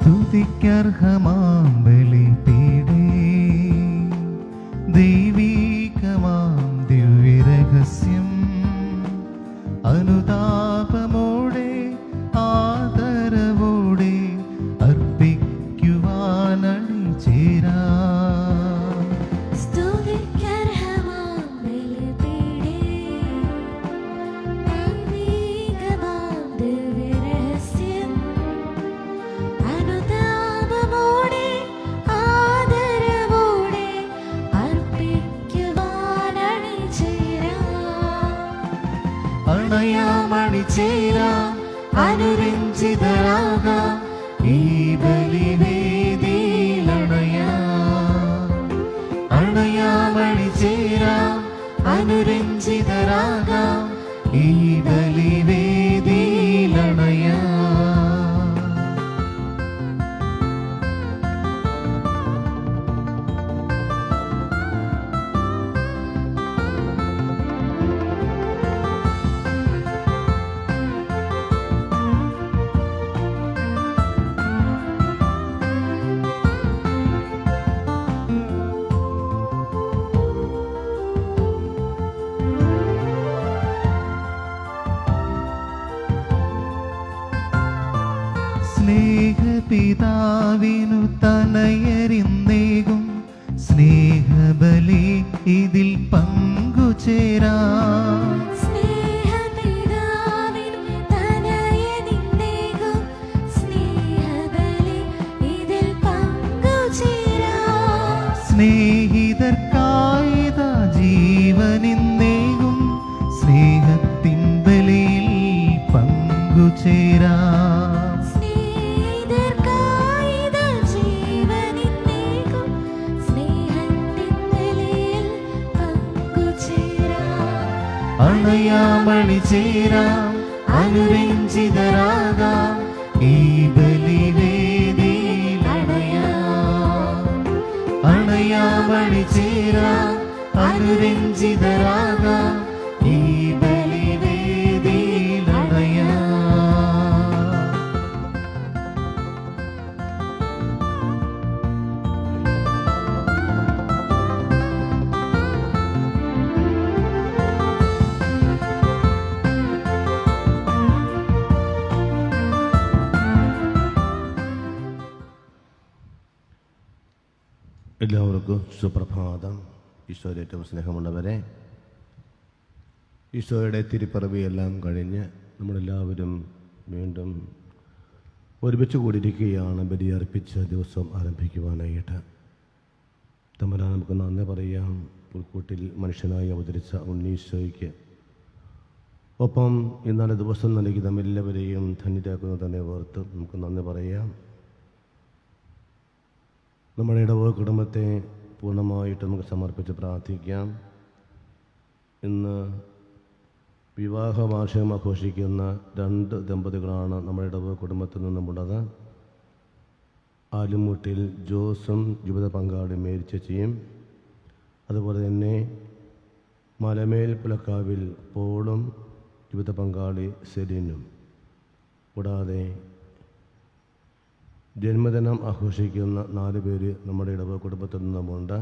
സ്തുതിക്കർഹമാം ബലിപീഠേ, ദൈവീകമാം ദിവ്യരഹസ്യം അനുതാപമോടെ ആദരവോടെ അർപ്പിക്കുവാനണിചേരാ. അണയാമണിചേരാം, അനുരഞ്ജിതരാകാം ഈ ബലിവേദിയിലണയാം. അണയാമണിചേരാം, അനുരഞ്ജിതരാകാം ഈ ബലിവേദിയിലണയാം. സ്നേഹപിതാവിനു തനയരിന്നേകും സ്നേഹബലി ഇതിൽ പങ്കുചേരാം. സ്നേഹിതർക്കായിത ജീവനിന്നേകും സ്നേഹത്തിൻ ബലിയിൽ പങ്കുചേരാം. അണയാമണിചേരാം, അനുരഞ്ജിതരാകാം ഈ ബലിവേദിയിലണയാം. അണയാമണിചേരാം, അനുരഞ്ജിതരാകാം ഈ ബലിവേദിയിലണയാം. എല്ലാവർക്കും സുപ്രഭാതം. ഈശോയുടെ ഏറ്റവും സ്നേഹമുള്ളവരെ, ഈശോയുടെ തിരുപ്പിറവിയെല്ലാം കഴിഞ്ഞ് നമ്മളെല്ലാവരും വീണ്ടും ഒരുമിച്ച് കൂടിയിരിക്കുകയാണ് ബലിയർപ്പിച്ച ദിവസം ആരംഭിക്കുവാനായിട്ട്. തമ്പുരാൻ നമുക്ക് നന്ദി പറയാം. പുൽക്കൂട്ടിൽ മനുഷ്യനായി അവതരിച്ച ഉണ്ണീശോയ്ക്ക് ഒപ്പം ഇന്നലെ ദിവസം നൽകി നമ്മെല്ലാവരെയും ധന്യരാക്കുന്നത് തന്നെ ഓർത്ത് നമുക്ക് നന്ദി പറയാം. നമ്മുടെ ഇടവക കുടുംബത്തെ പൂർണ്ണമായിട്ട് നമുക്ക് സമർപ്പിച്ച് പ്രാർത്ഥിക്കാം. ഇന്ന് വിവാഹ വാർഷികം ആഘോഷിക്കുന്ന 2 ദമ്പതികളാണ് നമ്മുടെ ഇടവക കുടുംബത്തിൽ നിന്നുമുള്ളത്. ആലുമൂട്ടിൽ ജോസും ജീവിത പങ്കാളി മേരി ചേച്ചിയും, അതുപോലെ തന്നെ മലമേൽ പുലക്കാവിൽ പോളും ജീവിത പങ്കാളി സെലിനും, കൂടാതെ ജന്മദിനം ആഘോഷിക്കുന്ന 4 പേര് നമ്മുടെ ഇടവക കുടുംബത്തിൽ നിന്നുമുണ്ട്.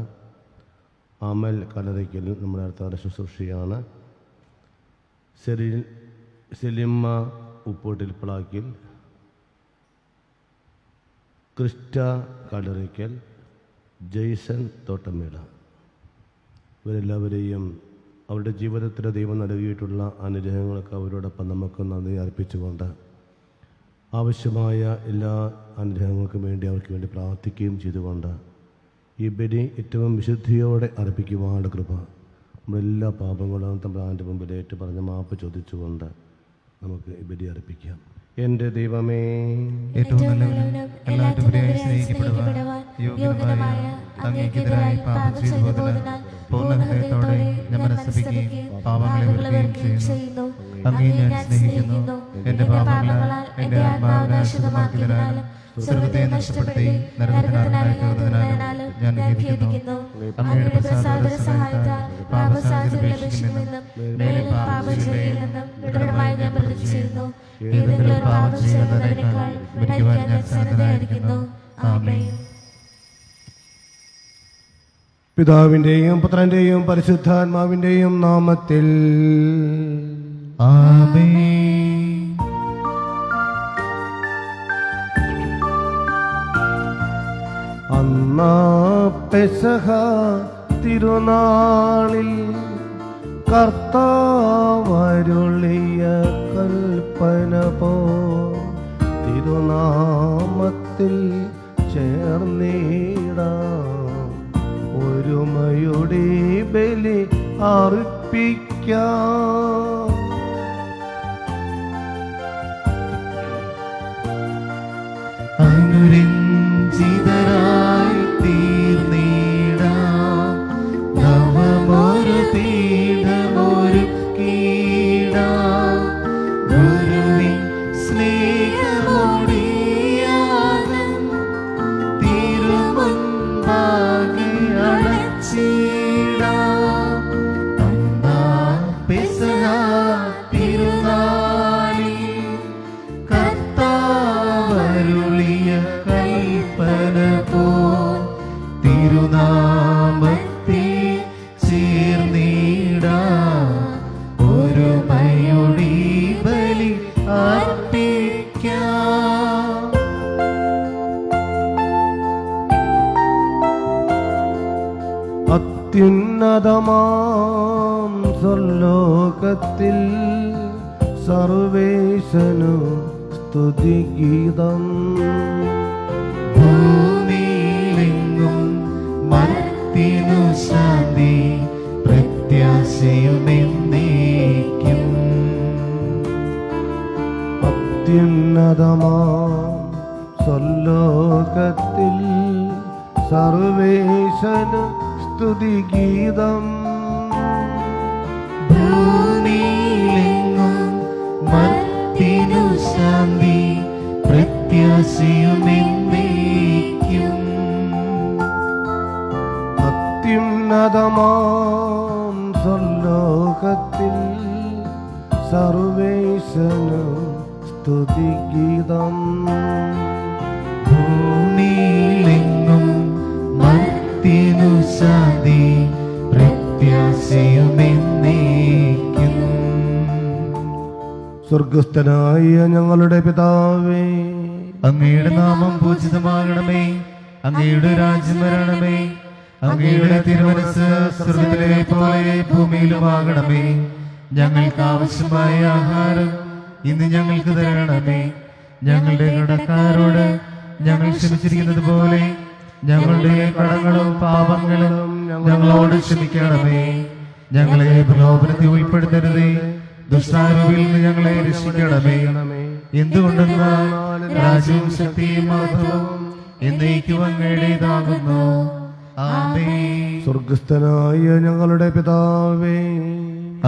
അമൽ കലരയ്ക്കൽ നമ്മുടെ അടുത്ത ശുശ്രൂഷയാണ്. സെലിമ്മ ഉപ്പൂട്ടിൽ പ്ലാക്കിൽ, ക്രിസ്റ്റ കലരയ്ക്കൽ, ജെയ്സൺ തോട്ടമേട. ഇവരെല്ലാവരെയും അവരുടെ ജീവിതത്തിൽ ദൈവം നൽകിയിട്ടുള്ള അനുഗ്രഹങ്ങൾക്ക് അവരോടൊപ്പം നമുക്ക് നന്ദി അർപ്പിച്ചുകൊണ്ട് ആവശ്യമായ എല്ലാ അനുഗ്രഹങ്ങൾക്കും വേണ്ടി അവർക്ക് വേണ്ടി പ്രാർത്ഥിക്കുകയും ചെയ്തുകൊണ്ട് ഈ ബലി ഏറ്റവും വിശുദ്ധിയോടെ അർപ്പിക്കുവാനുള്ള കൃപ നമ്മളെല്ലാ പാപങ്ങളും തമ്പുരാൻ്റെ മുമ്പിൽ ഏറ്റു പറഞ്ഞ് മാപ്പ് ചോദിച്ചുകൊണ്ട് നമുക്ക് ഈ ബലി അർപ്പിക്കാം. എൻ്റെ ദൈവമേ, ഏറ്റവും നല്ലവനും എല്ലാവരും സ്നേഹിക്കപ്പെടുവാൻ യോഗ്യമായ അങ്ങേക്കെതിരായി പാപം ചെയ്തതിനാൽ പൂർണ്ണ ഹൃദയത്തോടെ ഞാൻ മനസ്തപിക്കുകയും പാപങ്ങളെ വെറുക്കുകയും ചെയ്യുന്നു. അങ്ങേ ഞാൻ സ്നേഹിക്കുന്നു. എൻ്റെ പാപങ്ങളാൽ എൻ്റെ ആത്മാവിനെ അശുദ്ധമാക്കിയതിനാലും സ്വർഗ്ഗത്തെ നഷ്ടപ്പെടുത്തി നരകത്തിനായി ഞാൻ ഖേദിക്കുന്നു. അങ്ങയുടെ പ്രസാദ സഹായത്താൽ പാപസാധ്യത ലഭിക്കുമെന്നും മേലിൽ പാപം ചെയ്യില്ലെന്നും ദൃഢമായി ഞാൻ പ്രതിജ്ഞ ചെയ്യുന്നു. ഏതെങ്കിലും പാപം ചെയ്യുന്നതിനേക്കാൾ മരിക്കുവാൻ ഞാൻ സന്നദ്ധനായിരിക്കുന്നു. ആമേൻ. പിതാവിന്റെയും പുത്രന്റെയും പരിശുദ്ധാത്മാവിന്റെയും നാമത്തിൽ ആമേൻ. അന്നാ പെസഹ തിരുനാളിൽ കർത്താവരുളിയ കൽപ്പന പോ തിരുനാമത്തിൽ ചേർന്നിടാം ഒരുമയുടെ ബലി അർപ്പിക്കാം. അനുരഞ്ജിതരായി തീർന്നിടാം നവമൊരു പീഠമൊരുക്കിടാം ഗുരുവിൻ സ്നേഹമൊടിയാകും തിരുമുൻപാകെ അണച്ചിടാം. അന്നാ പെസഹ തിരുനാളിൽ കർത്താവരുളിയ കൽപ്പന പോൽ തിരുനാമത്തിൽ ചേർന്നിടാം ഒരുമയുടെ ബലി അർപ്പിക്കാം. അത്യുന്നതമാം സ്വർലോകത്തിൽ സർവേശനു സ്തുതിഗീതം. ഭൂമിയിലെങ്ങും മർത്യനു ശാന്തി പ്രത്യാശയുമെന്നേക്കും. അത്യുന്നതമാം സ്വർലോകത്തിൽ സർവേശനു സ്തുതിഗീതം. ഭൂമിയിലെങ്ങും മർത്യനു ശാന്തി പ്രത്യാശയുമെന്നേക്കും. അത്യുന്നതമാം സ്വർലോകത്തിൽ സർവേശനു സ്തുതിഗീതം. ഭൂമിയിലെങ്ങും മർത്യനു ശാന്തി പ്രത്യാശയുമെന്നേക്കും. സ്വർഗസ്ഥനായ ഞങ്ങളുടെ പിതാവേ, അങ്ങയുടെ നാമം പൂജിതമാകണമേ. അങ്ങയുടെ രാജ്യം വരണമേ. അങ്ങയുടെ തിരുമനസ്സ് സ്വർഗ്ഗത്തിലെ പോലെ ഭൂമിയിലുമാകണമേ. ഞങ്ങൾക്ക് ആവശ്യമായ ആഹാരം ഇന്ന് ഞങ്ങൾക്ക് തരണമേ. ഞങ്ങളുടെ കടക്കാരോട് ഞങ്ങൾ ക്ഷമിച്ചിരിക്കുന്നത് പോലെ ഞങ്ങളുടെ കടങ്ങളും പാപങ്ങളും ഞങ്ങളോട് ക്ഷമിക്കണമേ. ഞങ്ങളെ പ്രലോഭനത്തിൽ ഉൾപ്പെടുത്തരുതേ, ദുഷ്ടാരൂപിൽ നിന്ന് ഞങ്ങളെ രക്ഷിക്കണമേ. എന്തുകൊണ്ടെന്നാൽ രാജ്യവും ശക്തിയും മഹത്വവും എന്നേക്കും അങ്ങയുടേതാകുന്നു. ആമേൻ. സ്വർഗസ്ഥനായ ഞങ്ങളുടെ പിതാവേ,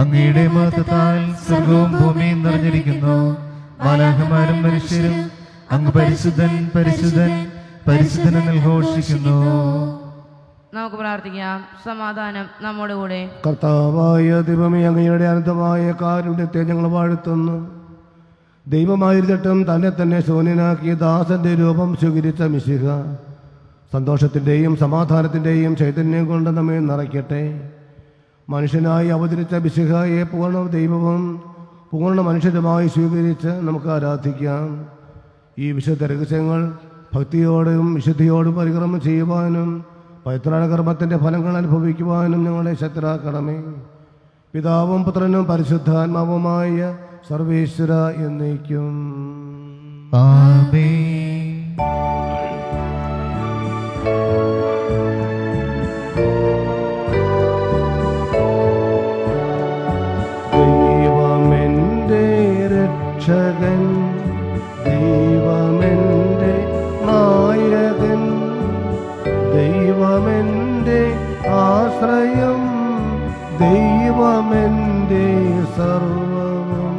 അങ്ങയുടെ മഹത്വത്താൽ സ്വർഗവും ഭൂമിയും നിറഞ്ഞിരിക്കുന്നു. മാലാഖമാരും മനുഷ്യരും അങ്ങ് പരിശുദ്ധൻ പരിശുദ്ധൻ പരിശുദ്ധൻ എന്ന് ഘോഷിക്കുന്നു. നമുക്ക് പ്രാർത്ഥിക്കാം. സമാധാനം നമ്മുടെ കൂടെ. കർത്താവായ ദൈവമേ, അങ്ങയുടെ അനന്തമായ കാരുണ്യത്തെ ഞങ്ങൾ വാഴ്ത്തുന്നു. ദൈവമായിരുന്നിട്ടും തന്നെ തന്നെ ശൂന്യനാക്കിയ ദാസന്റെ രൂപം സ്വീകരിച്ച മിശിഹ സന്തോഷത്തിൻ്റെയും സമാധാനത്തിൻ്റെയും ചൈതന്യം കൊണ്ട് നമ്മെ നിറയ്ക്കട്ടെ. മനുഷ്യനായി അവതരിച്ച മിശിഹയെ പൂർണ്ണ ദൈവവും പൂർണ്ണ മനുഷ്യരുമായി സ്വീകരിച്ച് നമുക്ക് ആരാധിക്കാം. ഈ വിശുദ്ധ രഹസ്യങ്ങൾ ഭക്തിയോടും വിശുദ്ധിയോടും പരിക്രമം ചെയ്യുവാനും പവിത്രാണ കർമ്മത്തിൻ്റെ ഫലങ്ങൾ അനുഭവിക്കുവാനും ഞങ്ങളെ ശക്തരാക്കണമേ. പിതാവും പുത്രനും പരിശുദ്ധാത്മാവുമായ സർവേശ്വര എന്നേക്കും. ആമേൻ. ദൈവമെൻ്റെ രക്ഷകൻ, ദൈവമെൻ്റെ നായകൻ, ദൈവമെൻ്റെ ആശ്രയം, ദൈവമെൻ്റെ സർവ്വം.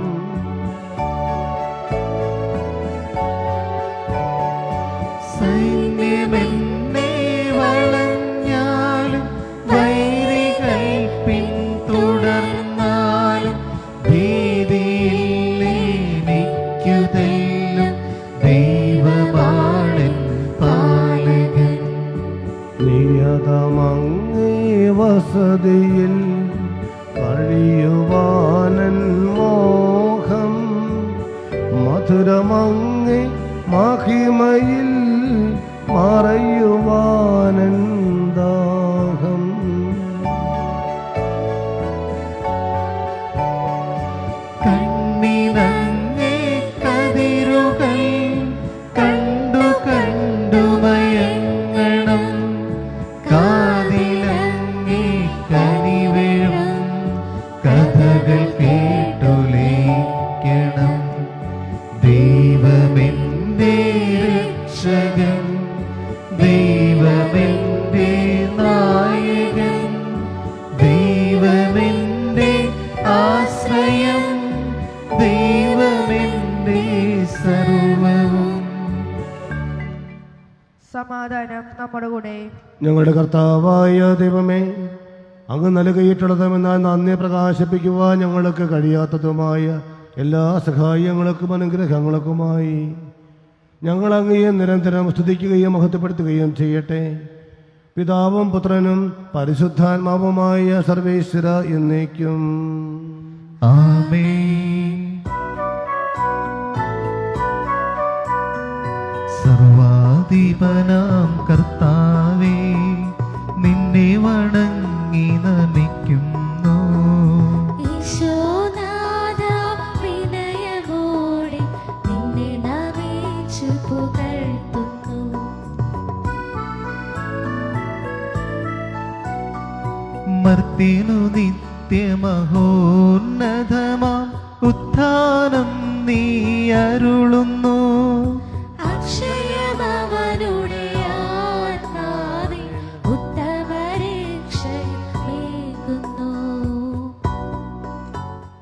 വസതിയിൽ കഴിയുവാനൻ മോഹം മധുരമങ്ങി മഹിമയിൽ മറയുവാനൻ ദാഹം. കണ്ണിനങ്ങേ കതിരുകൾ കണ്ടു കണ്ടു മയങ്ങണം, കാതിലങ്ങേ കനിവീഴും കഥകൾ കേട്ടുലയിക്കണം. ദൈവമെന്റെ രക്ഷകൻ, ദൈവമെന്റെ നായകൻ, ദൈവമെന്റെ ആശ്രയം, ദൈവമെന്റെ സർവവും. സമാധാനം നമ്മുടെ കൂടെ. ഞങ്ങളുടെ കർത്താവായ ദൈവമേ, അങ്ങ് നൽകിയിട്ടുള്ളതുമെന്നാൽ നന്ദി പ്രകാശിപ്പിക്കുവാൻ ഞങ്ങൾക്ക് കഴിയാത്തതുമായ എല്ലാ സഹായങ്ങൾക്കും അനുഗ്രഹങ്ങൾക്കുമായി ഞങ്ങൾ അങ്ങയെ നിരന്തരം സ്തുതിക്കുകയും മഹത്വപ്പെടുത്തുകയും ചെയ്യട്ടെ. പിതാവും പുത്രനും പരിശുദ്ധാത്മാവുമായ സർവേശ്വര എന്നേക്കും. ആമേൻ. സർവാധിപനാം കർത്താവേ, നിന്നെ വണങ്ങി നമിക്കുന്നു. ഈശോനാഥാ, വിനയമോടെ നിന്നെ നമിച്ചു പുകഴ്ത്തുന്നു. മർത്തിനു നിത്യമഹോന്നതമാം ഉത്ഥാനം നീ അരുളുന്നു. അക്ഷയമവനുടെ ആത്മാവിൽ ഉത്തമരക്ഷയേകുന്നു.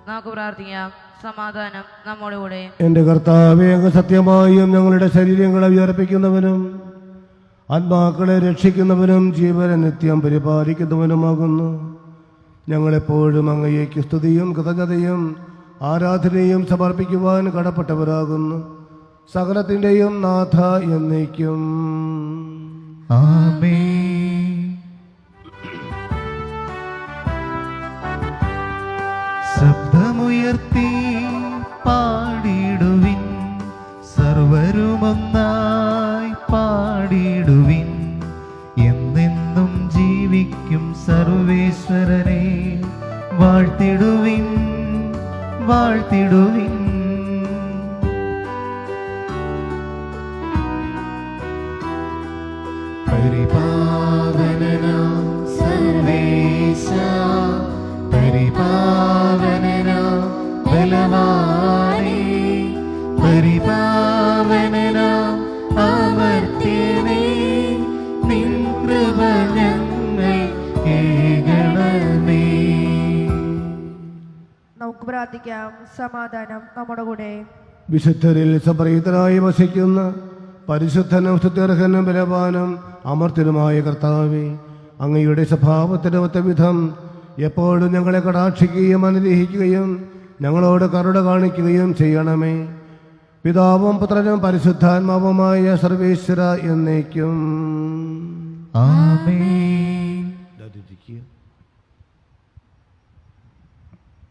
നമുക്ക് പ്രാർത്ഥിക്കാം. സമാധാനം നമ്മുടെ കൂടെ. എൻ്റെ കർത്താവേ, അങ്ങ് സത്യമായും ഞങ്ങളുടെ ശരീരങ്ങളെ ഉയർപ്പിക്കുന്നവനും ആത്മാക്കളെ രക്ഷിക്കുന്നവനും ജീവനെ നിത്യം പരിപാലിക്കുന്നവനുമാകുന്നു. ഞങ്ങളെപ്പോഴും അങ്ങയേക്ക് സ്തുതിയും കൃതജ്ഞതയും ആരാധനയും സമർപ്പിക്കുവാൻ കടപ്പെട്ടവരാകുന്നു. സകലത്തിൻ്റെയും നാഥ എന്നേക്കും. ആമേൻ. ശബ്ദമുയർത്തി പാടിടുവിൻ, സർവരുമൊന്നായി പാടിടുവിൻ. എന്നെന്നും ജീവിക്കും സർവേശ്വരനെ വാഴ്ത്തിടുവിൻ, വാഴ്ത്തിടുവിൻ. പരിപാവനനാം സർവേശ, പരിപാവനനാം ബലവാനേ, പരിപാവനനാം അമർത്യനേ, നിൻ കൃപ ഞങ്ങൾ കേൾക്കണമേ. നമുക്ക് പ്രാർത്ഥിക്കാം. സമാധാനം നമ്മുടെ കൂടെ. വിശുദ്ധരിൽ സംപ്രീതനായി വസിക്കുന്ന പരിശുദ്ധനും സ്തുത്യർഹനും ബലവാനും അമർത്യനുമായ കർത്താവേ, അങ്ങയുടെ സ്വഭാവത്തിന് ഒത്ത വിധം എപ്പോഴും ഞങ്ങളെ കടാക്ഷിക്കുകയും അനുഗ്രഹിക്കുകയും ഞങ്ങളോട് കരുണ കാണിക്കുകയും ചെയ്യണമേ. പിതാവും പുത്രനും പരിശുദ്ധാത്മാവുമായ സർവേശ്വര എന്നേക്കും. ആമേൻ.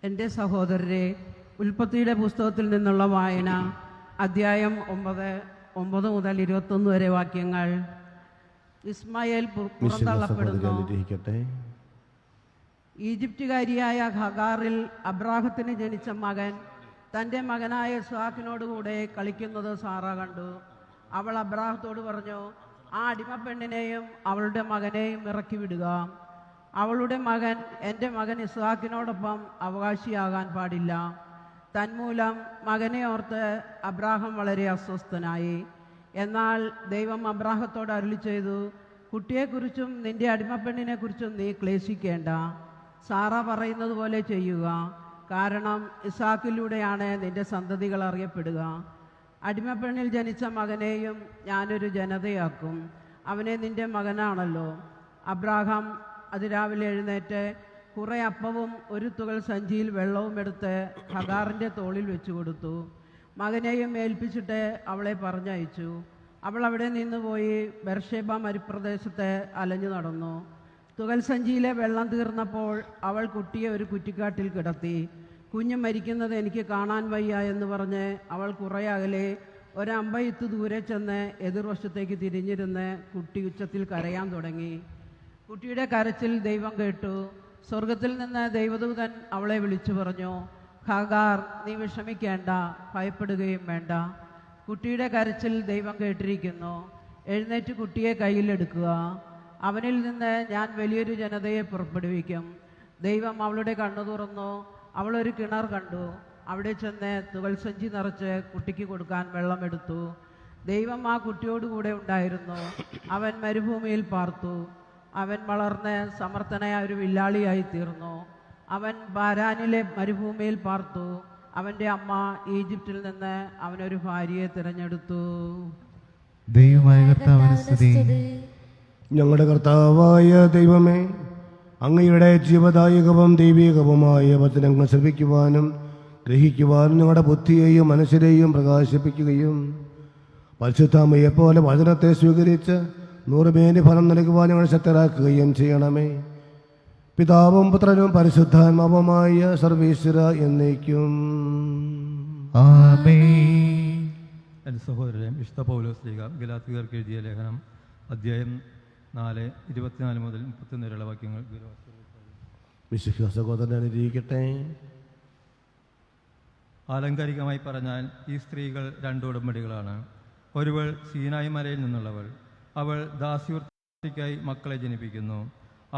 എൻ്റെ സഹോദരരെ, ഉൽപ്പത്തിയുടെ പുസ്തകത്തിൽ നിന്നുള്ള വായന, അധ്യായം 9 മുതൽ 21 വരെ വാക്യങ്ങൾ. ഇസ്മായേൽ പുറന്തള്ളപ്പെടുന്നു. ഈജിപ്തുകാരിയായ ഹഗാറിൽ അബ്രാഹത്തിന് ജനിച്ച മകൻ തൻ്റെ മകനായ ഇസ്ഹാക്കിനോടുകൂടെ കളിക്കുന്നത് സാറ കണ്ടു. അവൾ അബ്രാഹത്തോട് പറഞ്ഞു, ആ അടിമപ്പെണ്ണിനെയും അവളുടെ മകനെയും ഇറക്കി വിടുക. അവളുടെ മകൻ എൻ്റെ മകൻ ഇസ്ഹാക്കിനോടൊപ്പം അവകാശിയാകാൻ പാടില്ല. തന്മൂലം മകനെ ഓർത്ത് അബ്രാഹം വളരെ അസ്വസ്ഥനായി. എന്നാൽ ദൈവം അബ്രാഹത്തോട് അരുളി ചെയ്തു, കുട്ടിയെക്കുറിച്ചും നിന്റെ അടിമപ്പെണ്ണിനെക്കുറിച്ചും നീ ക്ലേശിക്കേണ്ട. സാറ പറയുന്നത് പോലെ ചെയ്യുക, കാരണം ഇസ്ഹാക്കിലൂടെയാണ് നിന്റെ സന്തതികൾ അറിയപ്പെടുക. അടിമപ്പെണ്ണിൽ ജനിച്ച മകനെയും ഞാനൊരു ജനതയാക്കും, അവനെ നിന്റെ മകനാണല്ലോ. അബ്രാഹാം അതിരാവിലെ എഴുന്നേറ്റ് കുറെ അപ്പവും ഒരു തുകൽ സഞ്ചിയിൽ വെള്ളവും എടുത്ത് ഹഗാറിൻ്റെ തോളിൽ വെച്ചു കൊടുത്തു. മകനെയും ഏൽപ്പിച്ചിട്ട് അവളെ പറഞ്ഞയച്ചു. അവൾ അവിടെ നിന്ന് പോയി ബെർഷേബ മരുപ്രദേശത്ത് അലഞ്ഞു നടന്നു. തുകൽ സഞ്ചിയിലെ വെള്ളം തീർന്നപ്പോൾ അവൾ കുട്ടിയെ ഒരു കുറ്റിക്കാട്ടിൽ കിടത്തി. കുഞ്ഞ് മരിക്കുന്നത് എനിക്ക് കാണാൻ വയ്യ എന്ന് പറഞ്ഞ് അവൾ കുറേ അകലെ ഒരമ്പയത്ത് ദൂരെ ചെന്ന് എതിർവശത്തേക്ക് തിരിഞ്ഞിരുന്ന് കുട്ടി ഉച്ചത്തിൽ കരയാൻ തുടങ്ങി. കുട്ടിയുടെ കരച്ചിൽ ദൈവം കേട്ടു. സ്വർഗത്തിൽ നിന്ന് ദൈവദൂതൻ അവളെ വിളിച്ചു പറഞ്ഞു, ഹാഗാർ, നീ വിഷമിക്കേണ്ട, ഭയപ്പെടുകയും വേണ്ട. കുട്ടിയുടെ കരച്ചിൽ ദൈവം കേട്ടിരിക്കുന്നു. എഴുന്നേറ്റ് കുട്ടിയെ കയ്യിലെടുക്കുക. അവനിൽ നിന്ന് ഞാൻ വലിയൊരു ജനതയെ പുറപ്പെടുവിക്കും. ദൈവം അവളുടെ കണ്ണു തുറന്നു. അവളൊരു കിണർ കണ്ടു. അവിടെ ചെന്ന് തുകൽ സഞ്ചി നിറച്ച് കുട്ടിക്ക് കൊടുക്കാൻ വെള്ളമെടുത്തു. ദൈവം ആ കുട്ടിയോടുകൂടെ ഉണ്ടായിരുന്നു. അവൻ മരുഭൂമിയിൽ പാർത്തു. അവൻ വളർന്ന് സമർത്ഥനായ ഒരു വില്ലാളിയായി തീർന്നു. അവൻ ബാരാനിലെ മരുഭൂമിയിൽ പാർത്തു. അവൻ്റെ അമ്മ ഈജിപ്തിൽ നിന്ന് അവനൊരു ഭാര്യയെ തിരഞ്ഞെടുത്തു. ദൈവമായ കർത്താവിന് സ്തുതി. ഞങ്ങളുടെ കർത്താവായ ദൈവമേ, അങ്ങയുടെ ജീവദായകവും ദൈവികവുമായ വചനങ്ങൾ ശ്രവിക്കുവാനും ഗ്രഹിക്കുവാനും ഞങ്ങളുടെ ബുദ്ധിയെയും മനസ്സിനെയും പ്രകാശിപ്പിക്കുകയും പരിശുദ്ധാമയെപ്പോലെ വചനത്തെ സ്വീകരിച്ച് 100 മേനി ഫലം നൽകുവാൻ ഞങ്ങൾ ശക്തരാക്കുകയും ചെയ്യണമേ. പിതാവും പുത്രനും പരിശുദ്ധാത്മാവുമായ സർവീശ്വര എന്നേക്കും ആമേൻ. എൻ്റെ സഹോദരൻ വിശുദ്ധ പൗലോസ് ശ്ലീഹ ഗലാത്യർക്ക് എഴുതിയ ലേഖനം അധ്യായം 4 24 മുതൽ 31 വരെയുള്ള വാക്യങ്ങൾ. വിശുദ്ധ സഹോദരൻ അനുഗ്രഹിക്കട്ടെ. ആലങ്കാരികമായി പറഞ്ഞാൽ ഈ സ്ത്രീകൾ 2 ഉടമ്പടികളാണ്. ഒരുവൾ സീനായി മലയിൽ നിന്നുള്ളവൾ. അവൾ ദാസ്യവൃത്തിക്കായി മക്കളെ ജനിപ്പിക്കുന്നു.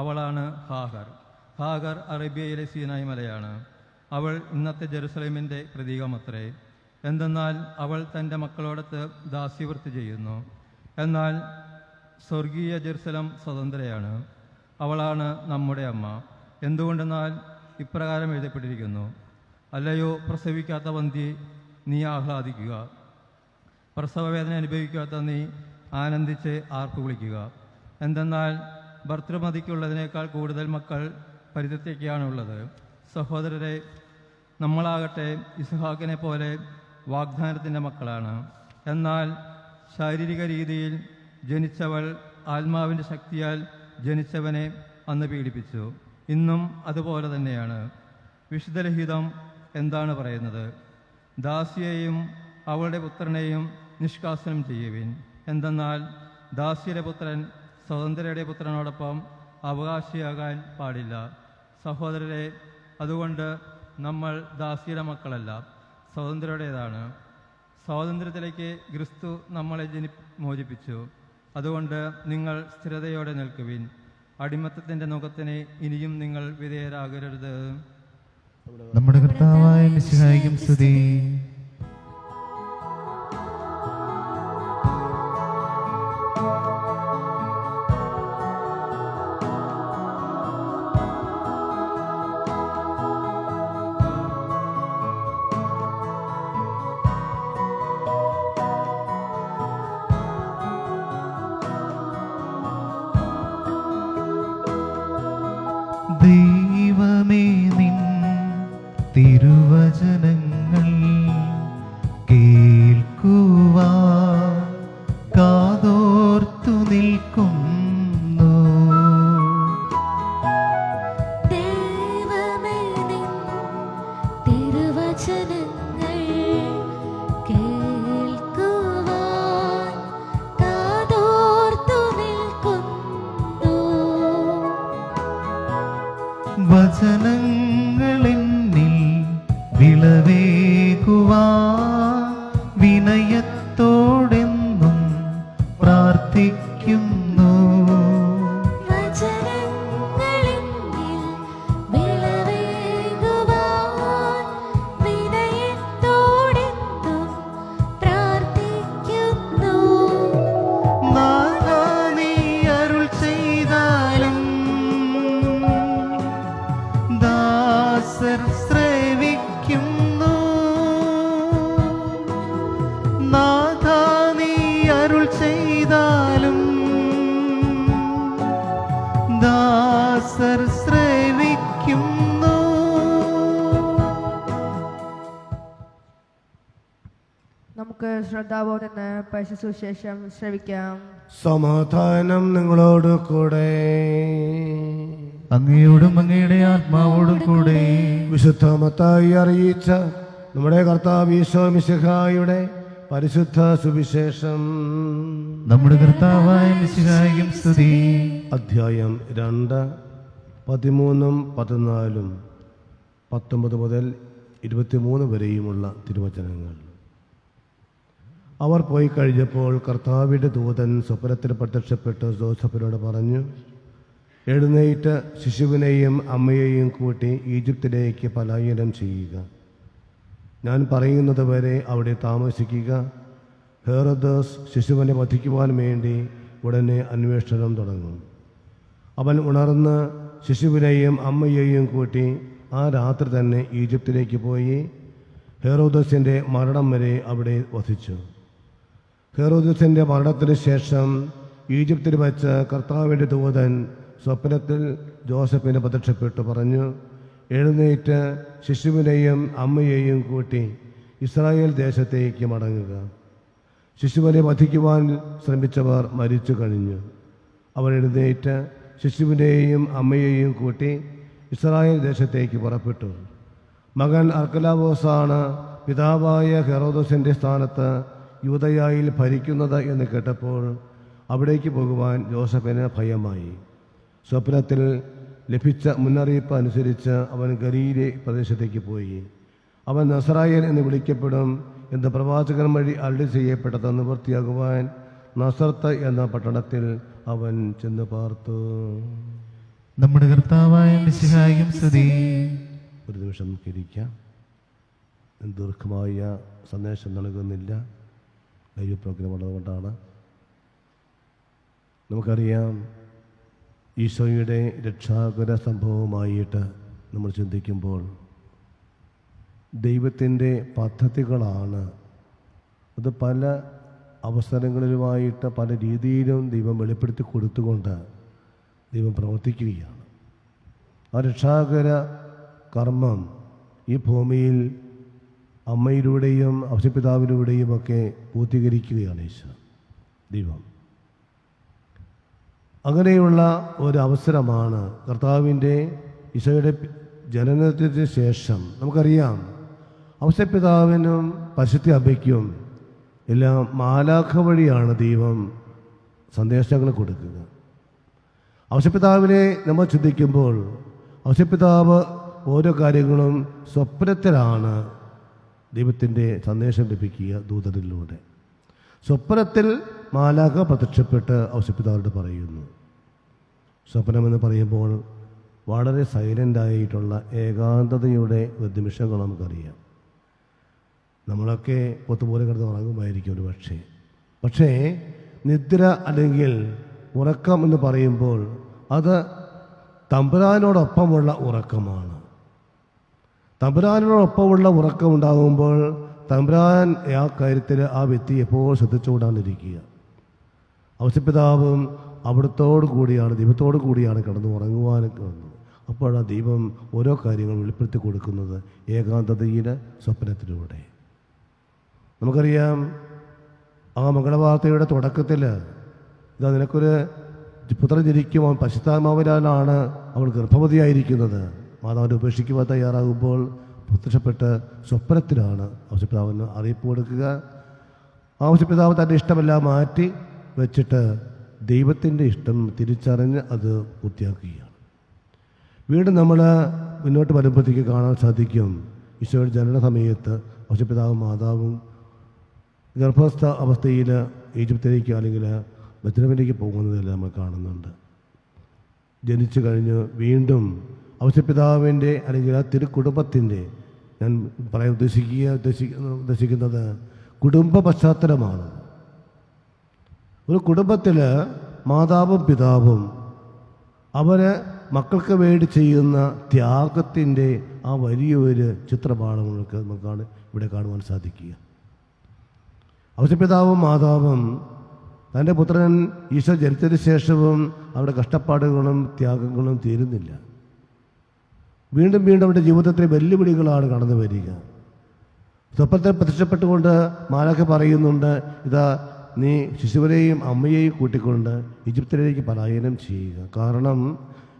അവളാണ് ഹാഗർ. ഹാഗർ അറേബ്യയിലെ സീനായി മലയാണ്. അവൾ ഇന്നത്തെ ജെറുസലേമിൻ്റെ പ്രതീകമത്രേ. എന്തെന്നാൽ അവൾ തൻ്റെ മക്കളോടൊത്ത് ദാസ്യവൃത്തി ചെയ്യുന്നു. എന്നാൽ സ്വർഗീയ ജെറുസലം സ്വതന്ത്രയാണ്. അവളാണ് നമ്മുടെ അമ്മ. എന്തുകൊണ്ടെന്നാൽ ഇപ്രകാരം എഴുതപ്പെട്ടിരിക്കുന്നു, അല്ലയോ പ്രസവിക്കാത്ത വന്ധ്യേ, നീ ആഹ്ലാദിക്കുക, പ്രസവവേദന അനുഭവിക്കാത്ത നീ ആനന്ദിച്ച് ആർപ്പ് വിളിക്കുക. എന്തെന്നാൽ ഭർത്തൃമതിക്കുള്ളതിനേക്കാൾ കൂടുതൽ മക്കൾ പരിതത്തേക്കാണുള്ളത്. സഹോദരരെ, നമ്മളാകട്ടെ ഇസ്ഹാക്കിനെ പോലെ വാഗ്ദാനത്തിൻ്റെ മക്കളാണ്. എന്നാൽ ശാരീരിക രീതിയിൽ ജനിച്ചവൾ ആത്മാവിൻ്റെ ശക്തിയാൽ ജനിച്ചവനെ അന്ന് പീഡിപ്പിച്ചു. ഇന്നും അതുപോലെ തന്നെയാണ്. വിശുദ്ധ ലിഖിതം എന്താണ് പറയുന്നത്? ദാസിയെയും അവളുടെ പുത്രനെയും നിഷ്കാസനം ചെയ്യുവിൻ. എന്തെന്നാൽ ദാസിയുടെ പുത്രൻ സ്വതന്ത്രയുടെ പുത്രനോടൊപ്പം അവകാശിയാകാൻ പാടില്ല. സഹോദരരെ, അതുകൊണ്ട് നമ്മൾ ദാസിയുടെ മക്കളല്ല, സ്വതന്ത്രരുടേതാണ്. സ്വാതന്ത്ര്യത്തിലേക്ക് ക്രിസ്തു നമ്മളെ മോചിപ്പിച്ചു. അതുകൊണ്ട് നിങ്ങൾ സ്ഥിരതയോടെ നിൽക്കുവിൻ. അടിമത്തത്തിൻ്റെ നുഖത്തിന് ഇനിയും നിങ്ങൾ വിധേയരാകരുത്. നമ്മുടെ കർത്താവായ മിശിഹായ്ക്കും സ്തുതി. ദൈവമേ, നിൻ തിരുവചനങ്ങൾ കേൾക്കുവാൻ കാതോർത്തു നിൽക്കുന്നു. ദൈവമേ, നിൻ തിരുവചനങ്ങൾ കേൾക്കുവാൻ കാതോർത്തു നിൽക്കുന്നു. വചനങ്ങളെന്നിൽ വിളവേകുവാൻ വിനയത്തോടെന്നും പ്രാർത്ഥിക്കുന്നു. വചനങ്ങളെന്നിൽ വിളവേകുവാൻ വിനയത്തോടെന്നും പ്രാർത്ഥിക്കുന്നു. നാഥാ, നീ അരുൾ ചെയ്താലും ദാസർ ശ്രവിക്കുന്നു. നാഥാ, നീ അരുൾ ചെയ്താലും ദാസർ ശ്രവിക്കുന്നു. നമുക്ക് ശ്രദ്ധാപൂർവം നിന്ന് പരിശുദ്ധ ശ്രവിക്കാം. സമാധാനം നിങ്ങളോട് കൂടെ. അങ്ങയോടും അങ്ങയുടെ ആത്മാവോടും കൂടെ വിശുദ്ധ മത്തായി അറിയിച്ച നമ്മുടെ കർത്താവ് ഈശോ മിശിഹായുടെ പരിശുദ്ധ സുവിശേഷം. നമ്മുടെ കർത്താവായ മിശിഹായിക്കും സ്തുതി. അധ്യായം 2, 13, 14, 19 മുതൽ 23 വരെയുമുള്ള തിരുവചനങ്ങൾ. അവർ പോയി കഴിഞ്ഞപ്പോൾ കർത്താവിൻ്റെ ദൂതൻ സ്വപ്നത്തിൽ പ്രത്യക്ഷപ്പെട്ട് ജോസഫിനോട് പറഞ്ഞു, എഴുന്നേറ്റ് ശിശുവിനെയും അമ്മയെയും കൂട്ടി ഈജിപ്തിലേക്ക് പലായനം ചെയ്യുക. ഞാൻ പറയുന്നത് വരെ അവിടെ താമസിക്കുക. ഹെറോദോസ് ശിശുവിനെ വധിക്കുവാൻ വേണ്ടി ഉടനെ അന്വേഷണം തുടങ്ങും. അവൻ ഉണർന്ന് ശിശുവിനെയും അമ്മയെയും കൂട്ടി ആ രാത്രി തന്നെ ഈജിപ്തിലേക്ക് പോയി ഹെറോദോസിൻ്റെ മരണം വരെ അവിടെ വസിച്ചു. ഹെറോദോസിൻ്റെ മരണത്തിന് ശേഷം ഈജിപ്തിൽ വച്ച് കർത്താവിൻ്റെ ദൂതൻ സ്വപ്നത്തിൽ ജോസഫിന് പ്രത്യക്ഷപ്പെട്ടു പറഞ്ഞു, എഴുന്നേറ്റ് ശിശുവിനെയും അമ്മയെയും കൂട്ടി ഇസ്രായേൽ ദേശത്തേക്ക് മടങ്ങുക. ശിശുവിനെ വധിക്കുവാൻ ശ്രമിച്ചവർ മരിച്ചു കഴിഞ്ഞു. അവൻ എഴുന്നേറ്റ് ശിശുവിനെയും അമ്മയെയും കൂട്ടി ഇസ്രായേൽ ദേശത്തേക്ക് പുറപ്പെട്ടു. മകൻ അർക്കലാവോസാണ് പിതാവായ ഹെറോദോസിൻ്റെ സ്ഥാനത്ത് യൂദയായിൽ ഭരിക്കുന്നത് എന്ന് കേട്ടപ്പോൾ അവിടേക്ക് പോകുവാൻ ജോസഫിന് ഭയമായി. സ്വപ്നത്തിൽ ലഭിച്ച മുന്നറിയിപ്പ് അനുസരിച്ച് അവൻ ഗലീല പ്രദേശത്തേക്ക് പോയി. അവൻ നസറായൻ എന്ന് വിളിക്കപ്പെടും എന്ന് പ്രവാചകൻ വഴി അരുളി ചെയ്യപ്പെട്ടത് നിവൃത്തിയാകുവാൻ നസറത്ത് എന്ന പട്ടണത്തിൽ അവൻ ചെന്ന് പാർത്തു. നമ്മുടെ കർത്താവായ മിശിഹായിക്കും സ്തുതി. ഒരു നിമിഷം ഇരിക്കാം. ദീർഘമായ സന്ദേശം നൽകുന്നില്ല, ലൈവ് പ്രോഗ്രാം ഉള്ളതുകൊണ്ടാണ്. നമുക്കറിയാം, ഈശോയുടെ രക്ഷാകര സംഭവമായിട്ട് നമ്മൾ ചിന്തിക്കുമ്പോൾ ദൈവത്തിൻ്റെ പദ്ധതികളാണ്. അത് പല അവസരങ്ങളിലുമായിട്ട് പല രീതിയിലും ദൈവം വെളിപ്പെടുത്തി കൊടുത്തുകൊണ്ട് ദൈവം പ്രവർത്തിക്കുകയാണ്. ആ രക്ഷാകര കർമ്മം ഈ ഭൂമിയിൽ അമ്മയിലൂടെയും ഔഷപിതാവിലൂടെയും ഒക്കെ പൂർത്തീകരിക്കുകയാണ് ഈശോ ദൈവം. അങ്ങനെയുള്ള ഒരവസരമാണ് കർത്താവിൻ്റെ ഈശോയുടെ ജനനത്തിന് ശേഷം. നമുക്കറിയാം, ഔഷപിതാവിനും പരിശുദ്ധ അമ്മയ്ക്കും എല്ലാം മാലാഖ വഴിയാണ് ദൈവം സന്ദേശങ്ങൾ കൊടുക്കുക. ഔഷപിതാവിനെ നമ്മൾ ചിന്തിക്കുമ്പോൾ ഔഷപിതാവ് ഓരോ കാര്യങ്ങളും സ്വപ്നത്തിലാണ് ദൈവത്തിൻ്റെ സന്ദേശം ലഭിക്കുക ദൂതനിലൂടെ. സ്വപ്നത്തിൽ മാലാഖ പ്രത്യക്ഷപ്പെട്ട് ഔഷപിതാവിനോട് പറയുന്നു. സ്വപ്നമെന്ന് പറയുമ്പോൾ വളരെ സൈലൻ്റായിട്ടുള്ള ഏകാന്തതയുടെ ഒരു നിമിഷങ്ങൾ നമുക്കറിയാം. നമ്മളൊക്കെ പൊത്തുപോലെ കിടന്ന് ഉറങ്ങുമായിരിക്കും ഒരു പക്ഷേ നിദ്ര അല്ലെങ്കിൽ ഉറക്കം എന്ന് പറയുമ്പോൾ അത് തമ്പുരാനോടൊപ്പമുള്ള ഉറക്കമാണ്. തമ്പുരാനോടൊപ്പമുള്ള ഉറക്കം ഉണ്ടാകുമ്പോൾ തമ്പുരാൻ ആ കാര്യത്തിൽ ആ വ്യക്തി എപ്പോൾ ശ്രദ്ധിച്ചുകൊണ്ടാണിരിക്കുക. ഔഷപിതാവും അവിടത്തോടു കൂടിയാണ്, ദൈവത്തോടു കൂടിയാണ് കിടന്ന് ഉറങ്ങുവാനൊക്കെ വന്നത്. അപ്പോഴാണ് ദൈവം ഓരോ കാര്യങ്ങൾ വെളിപ്പെടുത്തി കൊടുക്കുന്നത് ഏകാന്തതയുടെ സ്വപ്നത്തിലൂടെ. നമുക്കറിയാം, ആ മംഗളവാർത്തയുടെ തുടക്കത്തിൽ ഇതാ നിനക്കൊരു പുത്രൻ ജനിക്കും, അവൻ പരിശുദ്ധാത്മാവിനാലാണ് അവൾ ഗർഭവതിയായിരിക്കുന്നത്. മാതാവിനെ ഉപേക്ഷിക്കുവാൻ തയ്യാറാകുമ്പോൾ പ്രത്യക്ഷപ്പെട്ട് സ്വപ്നത്തിലാണ് ഔഷപിതാവിന് അറിയിപ്പ് കൊടുക്കുക. ഔഷപിതാവ് തൻ്റെ ഇഷ്ടമെല്ലാം മാറ്റി വെച്ചിട്ട് ദൈവത്തിൻ്റെ ഇഷ്ടം തിരിച്ചറിഞ്ഞ് അത് പൂർത്തിയാക്കുകയാണ്. വീണ്ടും നമ്മൾ മുന്നോട്ട് വരുമ്പോഴത്തേക്ക് കാണാൻ സാധിക്കും, ഈശോയുടെ ജനന സമയത്ത് ഔഷപിതാവും മാതാവും ഗർഭസ്ഥ അവസ്ഥയിൽ ഈജിപ്തിലേക്ക് അല്ലെങ്കിൽ ബത്ലഹേമിലേക്ക് പോകുന്നതെല്ലാം നമ്മൾ കാണുന്നുണ്ട്. ജനിച്ചു കഴിഞ്ഞ് വീണ്ടും ഔഷപിതാവിൻ്റെ അല്ലെങ്കിൽ ആ തിരുക്കുടുംബത്തിൻ്റെ, ഞാൻ പറയാൻ ഉദ്ദേശിക്കുന്നത് കുടുംബ പശ്ചാത്തലമാണ്. ഒരു കുടുംബത്തിൽ മാതാവും പിതാവും അവർ മക്കൾക്ക് വേണ്ടി ചെയ്യുന്ന ത്യാഗത്തിൻ്റെ ആ വലിയൊരു ചിത്രമാണ് നമുക്കാണ് ഇവിടെ കാണുവാൻ സാധിക്കുക. ഔഷപിതാവും മാതാവും തൻ്റെ പുത്രൻ ഈശോ ജനിച്ചതിന് ശേഷവും അവരുടെ കഷ്ടപ്പാടുകളും ത്യാഗങ്ങളും തീരുന്നില്ല. വീണ്ടും വീണ്ടും അവരുടെ ജീവിതത്തിലെ വെല്ലുവിളികളാണ് കടന്നു വരിക. സ്വപ്നത്തിൽ പ്രത്യക്ഷപ്പെട്ടുകൊണ്ട് മാലാഖ പറയുന്നുണ്ട്, ഇതാ നീ ശിശുവിനെയും അമ്മയെയും കൂട്ടിക്കൊണ്ട് ഈജിപ്തിലേക്ക് പലായനം ചെയ്യുക. കാരണം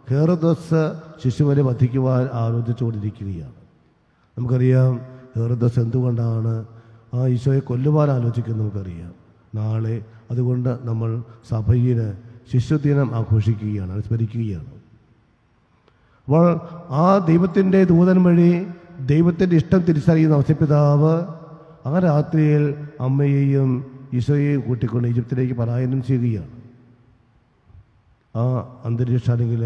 ഹെറോദോസ് ശിശുവിനെ വധിക്കുവാൻ ആലോചിച്ചുകൊണ്ടിരിക്കുകയാണ്. നമുക്കറിയാം ഹെറോദോസ് എന്തുകൊണ്ടാണ് ആ ഈശോയെ കൊല്ലുവാൻ ആലോചിക്കുന്നത് നമുക്കറിയാം. നാളെ അതുകൊണ്ട് നമ്മൾ സഭയിൽ ശിശുദിനം ആഘോഷിക്കുകയാണ്, അനുസ്മരിക്കുകയാണ്. അപ്പോൾ ആ ദൈവത്തിൻ്റെ ദൂതൻ വഴി ദൈവത്തിൻ്റെ ഇഷ്ടം തിരിച്ചറിയുന്ന ഔസേപ്പിതാവ് ആ രാത്രിയിൽ അമ്മയെയും ഈശോയെയും കൂട്ടിക്കൊണ്ട് ഈജിപ്തിലേക്ക് പലായനം ചെയ്യുകയാണ്. ആ അന്തരീക്ഷമാണെങ്കിൽ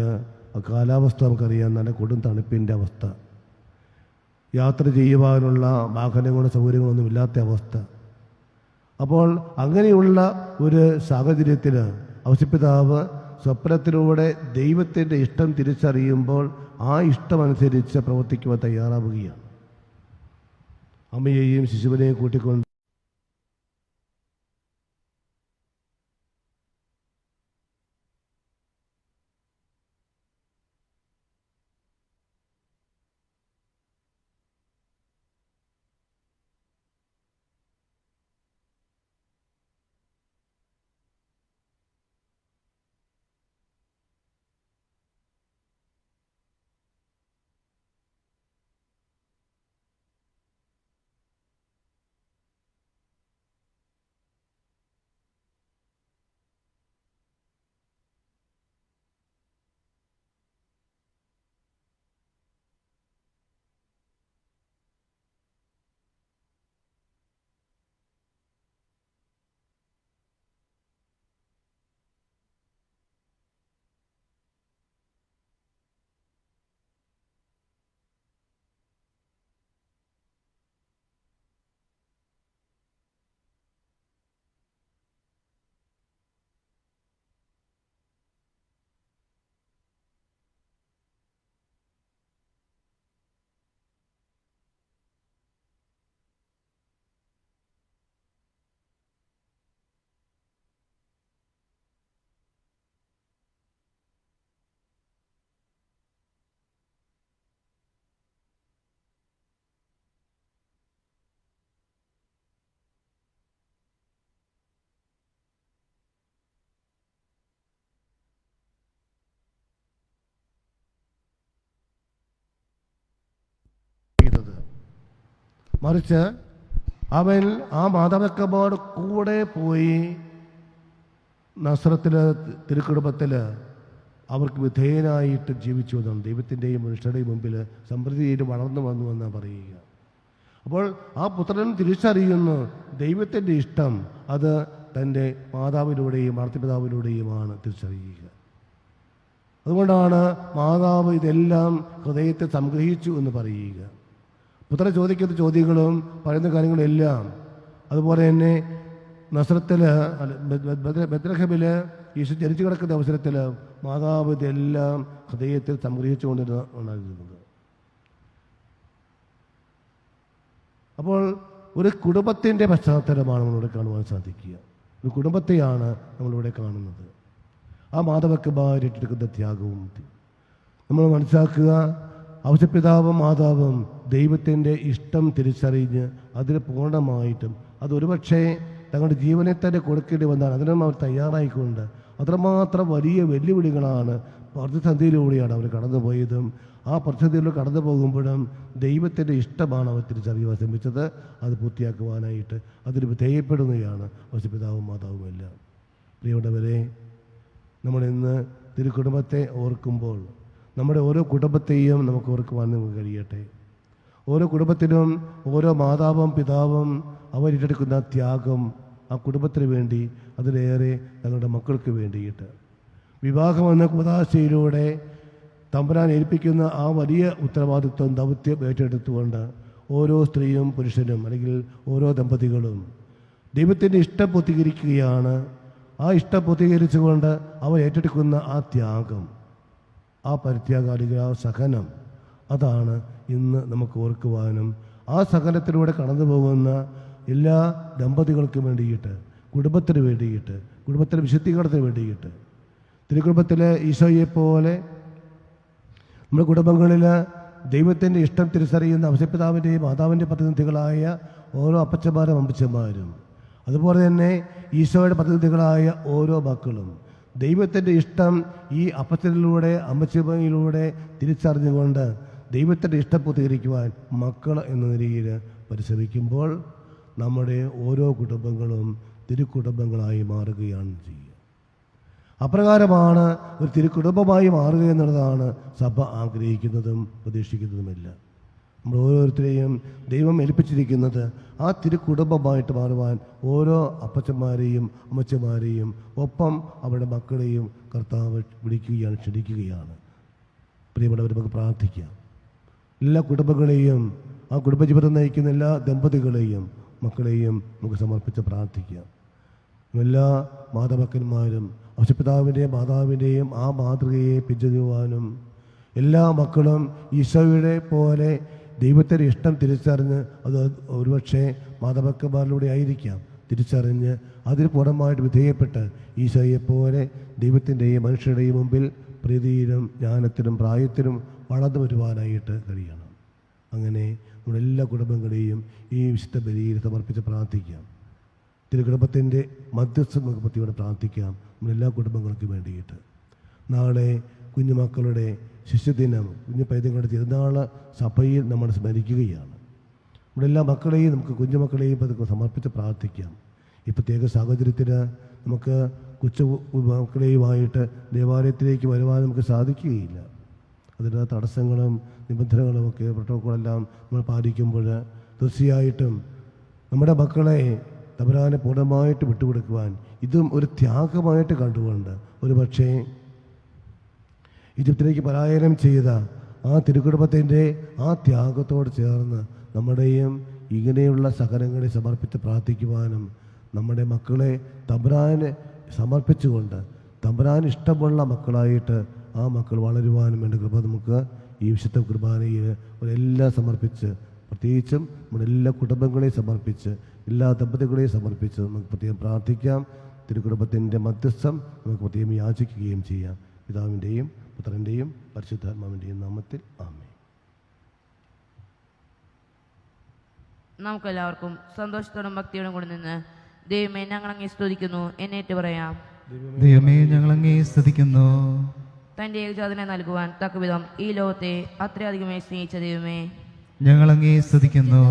ആ കാലാവസ്ഥ നമുക്കറിയാം, നല്ല കൊടും തണുപ്പിൻ്റെ അവസ്ഥ, യാത്ര ചെയ്യുവാനുള്ള വാഹനങ്ങളും സൗകര്യങ്ങളൊന്നും ഇല്ലാത്ത അവസ്ഥ. അപ്പോൾ അങ്ങനെയുള്ള ഒരു സാഹചര്യത്തിൽ ഔസേപ്പിതാവ് സ്വപ്നത്തിലൂടെ ദൈവത്തിൻ്റെ ഇഷ്ടം തിരിച്ചറിയുമ്പോൾ ആ ഇഷ്ടമനുസരിച്ച് പ്രവർത്തിക്കുവാൻ തയ്യാറാവുകയാണ്. അമ്മയെയും ശിശുവിനെയും കൂട്ടിക്കൊണ്ട് മറിച്ച് അവൻ ആ മാതാപിതാക്കന്മാരുടെ കൂടെ പോയി നസ്രത്തിലെ തിരുക്കുടുംബത്തിൽ അവർക്ക് വിധേയനായിട്ട് ജീവിച്ചു എന്നാണ്. ദൈവത്തിൻ്റെയും മനുഷ്യരുടെയും മുമ്പിൽ സമൃദ്ധിയിൽ വളർന്നു വന്നു എന്നാണ് പറയുക. അപ്പോൾ ആ പുത്രൻ തിരിച്ചറിയുന്നു ദൈവത്തിൻ്റെ ഇഷ്ടം അത് തൻ്റെ മാതാവിലൂടെയും മാതൃപിതാവിലൂടെയുമാണ് തിരിച്ചറിയുക. അതുകൊണ്ടാണ് മാതാവ് ഇതെല്ലാം ഹൃദയത്തെ സംഗ്രഹിച്ചു എന്ന് പറയുക. പുത്രൻ ചോദിക്കുന്ന ചോദ്യങ്ങളും പറയുന്ന കാര്യങ്ങളെല്ലാം അതുപോലെ തന്നെ നസ്രത്തിൽ ബത്ലഹേമിൽ ഈശോ ജനിച്ചു കിടക്കുന്ന അവസരത്തിൽ മാതാവ് ഇതെല്ലാം ഹൃദയത്തിൽ സംഗ്രഹിച്ചുകൊണ്ടിരുന്നത്. അപ്പോൾ ഒരു കുടുംബത്തിൻ്റെ പശ്ചാത്തലമാണ് നമ്മളിവിടെ കാണുവാൻ സാധിക്കുക. ഒരു കുടുംബത്തെയാണ് നമ്മളിവിടെ കാണുന്നത്. ആ മാതാപിതാക്കന്മാർ ഏറ്റെടുക്കുന്ന ത്യാഗവും നമ്മൾ മനസ്സിലാക്കുക. ഔസേപ്പിതാവും മാതാവും ദൈവത്തിൻ്റെ ഇഷ്ടം തിരിച്ചറിഞ്ഞ് അതിന് പൂർണ്ണമായിട്ടും അതൊരുപക്ഷെ തങ്ങളുടെ ജീവനെ തന്നെ കൊടുക്കേണ്ടി വന്നാണ് അതിനും അവർ തയ്യാറായിക്കൊണ്ട് അത്രമാത്രം വലിയ വെല്ലുവിളികളാണ് പ്രതിസന്ധിയിലൂടെയാണ് അവർ കടന്നുപോയതും ആ പ്രതിസന്ധിയിലൂടെ കടന്നു പോകുമ്പോഴും ദൈവത്തിൻ്റെ ഇഷ്ടമാണ് അവർ തിരിച്ചറിയുവാൻ ശ്രമിച്ചത്. അത് പൂർത്തിയാക്കുവാനായിട്ട് അതിന് വിധേയപ്പെടുകയാണ് ഔസേപ്പിതാവും മാതാവും എല്ലാം. പ്രിയപ്പെട്ടവരെ, നമ്മളിന്ന് തിരുക്കുടുംബത്തെ ഓർക്കുമ്പോൾ നമ്മുടെ ഓരോ കുടുംബത്തെയും നമുക്ക് ഓർക്കുവാൻ നമുക്ക് കഴിയട്ടെ. ഓരോ കുടുംബത്തിനും ഓരോ മാതാവും പിതാവും അവരേറ്റെടുക്കുന്ന ത്യാഗം ആ കുടുംബത്തിന് വേണ്ടി, അതിലേറെ തങ്ങളുടെ മക്കൾക്ക് വേണ്ടിയിട്ട് വിവാഹമെന്ന കുദാശയിലൂടെ തമ്പുരാൻ ഏൽപ്പിക്കുന്ന ആ വലിയ ഉത്തരവാദിത്വം ദൗത്യം ഏറ്റെടുത്തുകൊണ്ട് ഓരോ സ്ത്രീയും പുരുഷനും അല്ലെങ്കിൽ ഓരോ ദമ്പതികളും ദൈവത്തിൻ്റെ ഇഷ്ടം പൂർത്തീകരിക്കുകയാണ്. ആ ഇഷ്ടം പൂർത്തീകരിച്ചുകൊണ്ട് അവർ ഏറ്റെടുക്കുന്ന ആ ത്യാഗം, ആ പരിത്യാഗാലിക ആ സഹനം, അതാണ് ഇന്ന് നമുക്ക് ഓർക്കുവാനും ആ സഹനത്തിലൂടെ കടന്നു പോകുന്ന എല്ലാ ദമ്പതികൾക്കും വേണ്ടിയിട്ട്, കുടുംബത്തിന് വേണ്ടിയിട്ട്, കുടുംബത്തിലെ വിശുദ്ധീകരണത്തിന് വേണ്ടിയിട്ട് തിരുക്കുടുംബത്തിലെ ഈശോയെപ്പോലെ നമ്മുടെ കുടുംബങ്ങളിൽ ദൈവത്തിൻ്റെ ഇഷ്ടം തിരിച്ചറിയുന്ന ഔസേപ്പിതാവിൻ്റെയും മാതാവിൻ്റെ പ്രതിനിധികളായ ഓരോ അപ്പച്ചന്മാരും അമ്മച്ചന്മാരും, അതുപോലെ തന്നെ ഈശോയുടെ പ്രതിനിധികളായ ഓരോ മക്കളും ദൈവത്തിൻ്റെ ഇഷ്ടം ഈ അപ്പച്ചനിലൂടെ അമ്മച്ചിമ്മയിലൂടെ തിരിച്ചറിഞ്ഞുകൊണ്ട് ദൈവത്തിൻ്റെ ഇഷ്ടം പൂർത്തീകരിക്കുവാൻ മക്കൾ എന്ന നിലയിൽ പരിശ്രമിക്കുമ്പോൾ നമ്മുടെ ഓരോ കുടുംബങ്ങളും തിരുക്കുടുംബങ്ങളായി മാറുകയാണ് ചെയ്യുക. അപ്രകാരമാണ് ഒരു തിരുക്കുടുംബമായി മാറുക എന്നുള്ളതാണ് സഭ ആഗ്രഹിക്കുന്നതും പ്രതീക്ഷിക്കുന്നതുമില്ല. നമ്മൾ ഓരോരുത്തരെയും ദൈവം ഏൽപ്പിച്ചിരിക്കുന്നത് ആ തിരുക്കുടുംബമായിട്ട് മാറുവാൻ ഓരോ അപ്പച്ചന്മാരെയും അമ്മച്ചന്മാരെയും ഒപ്പം അവരുടെ മക്കളെയും കർത്താവ് വിളിക്കുകയാണ്, ക്ഷണിക്കുകയാണ്. പ്രിയപ്പെട്ടവർ, നമുക്ക് പ്രാർത്ഥിക്കാം. എല്ലാ കുടുംബങ്ങളെയും, ആ കുടുംബജീവിതം നയിക്കുന്ന എല്ലാ ദമ്പതികളെയും മക്കളെയും നമുക്ക് സമർപ്പിച്ച് പ്രാർത്ഥിക്കാം. എല്ലാ മാതാപിതാക്കന്മാരും ഔഷപിതാവിൻ്റെയും മാതാവിൻ്റെയും ആ മാതൃകയെ പിന്തുടരുവാനും എല്ലാ മക്കളും ഈശോയുടെ പോലെ ദൈവത്തിൻ്റെ ഇഷ്ടം തിരിച്ചറിഞ്ഞ്, അത് ഒരുപക്ഷെ മാതാപിതാക്കന്മാരിലൂടെ ആയിരിക്കാം, തിരിച്ചറിഞ്ഞ് അതിന് പൂർണ്ണമായിട്ട് വിധേയപ്പെട്ട് ഈശോയെപ്പോലെ ദൈവത്തിൻ്റെയും മനുഷ്യരുടെയും മുമ്പിൽ പ്രീതിയിലും ജ്ഞാനത്തിനും പ്രായത്തിനും വളർന്നു വരുവാനായിട്ട് കഴിയണം. അങ്ങനെ നമ്മുടെ എല്ലാ കുടുംബങ്ങളെയും ഈ വിശുദ്ധ ബലിയിൽ സമർപ്പിച്ച് പ്രാർത്ഥിക്കാം. തിരുകുടുംബത്തിൻ്റെ മധ്യസ്ഥം നമുക്ക് പ്രത്യേകം പ്രാർത്ഥിക്കാം, നമ്മളെല്ലാ കുടുംബങ്ങൾക്കും വേണ്ടിയിട്ട്. നാളെ കുഞ്ഞുമക്കളുടെ ശിശുദിനം, കുഞ്ഞു പൈതങ്ങളുടെ തിരുനാൾ സഭയിൽ നമ്മൾ സ്മരിക്കുകയാണ്. നമ്മുടെ എല്ലാ മക്കളെയും നമുക്ക് കുഞ്ഞുമക്കളെയും അതൊക്കെ സമർപ്പിച്ച് പ്രാർത്ഥിക്കാം. ഈ പ്രത്യേക സാഹചര്യത്തിന് നമുക്ക് കൊച്ചു മക്കളെയുമായിട്ട് ദേവാലയത്തിലേക്ക് വരുവാൻ നമുക്ക് സാധിക്കുകയില്ല. അതിൻ്റെ തടസ്സങ്ങളും നിബന്ധനകളുമൊക്കെ പ്രോട്ടോക്കോളെല്ലാം നമ്മൾ പാലിക്കുമ്പോൾ തീർച്ചയായിട്ടും നമ്മുടെ മക്കളെ തമ്പുരാനെ പൂർണ്ണമായിട്ട് വിട്ടുകൊടുക്കുവാൻ ഇതും ഒരു ത്യാഗമായിട്ട് കണ്ടുകൊണ്ട് ഒരു പക്ഷേ ഈജിപ്തിലേക്ക് പലായനം ചെയ്ത ആ തിരുക്കുടുംബത്തിൻ്റെ ആ ത്യാഗത്തോട് ചേർന്ന് നമ്മുടെയും ഇങ്ങനെയുള്ള സഹനങ്ങളെ സമർപ്പിച്ച് പ്രാർത്ഥിക്കുവാനും നമ്മുടെ മക്കളെ തമ്പുരാനെ സമർപ്പിച്ചുകൊണ്ട് തമ്പുരാൻ ഇഷ്ടമുള്ള മക്കളായിട്ട് ആ മക്കൾ വളരുവാനും വേണ്ട കൃപ നമുക്ക് ഈ വിശുദ്ധ കുർബാനയിൽ എല്ലാം സമർപ്പിച്ച്, പ്രത്യേകിച്ചും നമ്മുടെ എല്ലാ കുടുംബങ്ങളെയും സമർപ്പിച്ച്, എല്ലാ ദമ്പതികളെയും സമർപ്പിച്ച് നമുക്ക് പ്രത്യേകം പ്രാർത്ഥിക്കാം. തിരുക്കുടുംബത്തിൻ്റെ മധ്യസ്ഥം നമുക്ക് പ്രത്യേകം യാചിക്കുകയും ചെയ്യാം. പിതാവിൻ്റെയും പുത്രൻ്റെയും പരിശുദ്ധാത്മാവിൻ്റെയും നാമത്തിൽ ആമേൻ. നമുക്കെല്ലാവർക്കും സന്തോഷത്തോടും ഭക്തിയോടും കൂടി നിന്ന് ദൈവമേ ഞങ്ങൾ അങ്ങേ സ്തുതിക്കുന്നു എന്നേറ്റ് പറയാം. ദൈവമേ ഞങ്ങൾ അങ്ങേ സ്തുതിക്കുന്നു. തൻ്റെ ഏകജാതനെ നൽകുവാൻ തക്കവിധം ഈ ലോകത്തെ അത്രയധികമായി സ്നേഹിച്ച ദൈവമേ ഞങ്ങൾ അങ്ങേ സ്തുതിക്കുന്നു.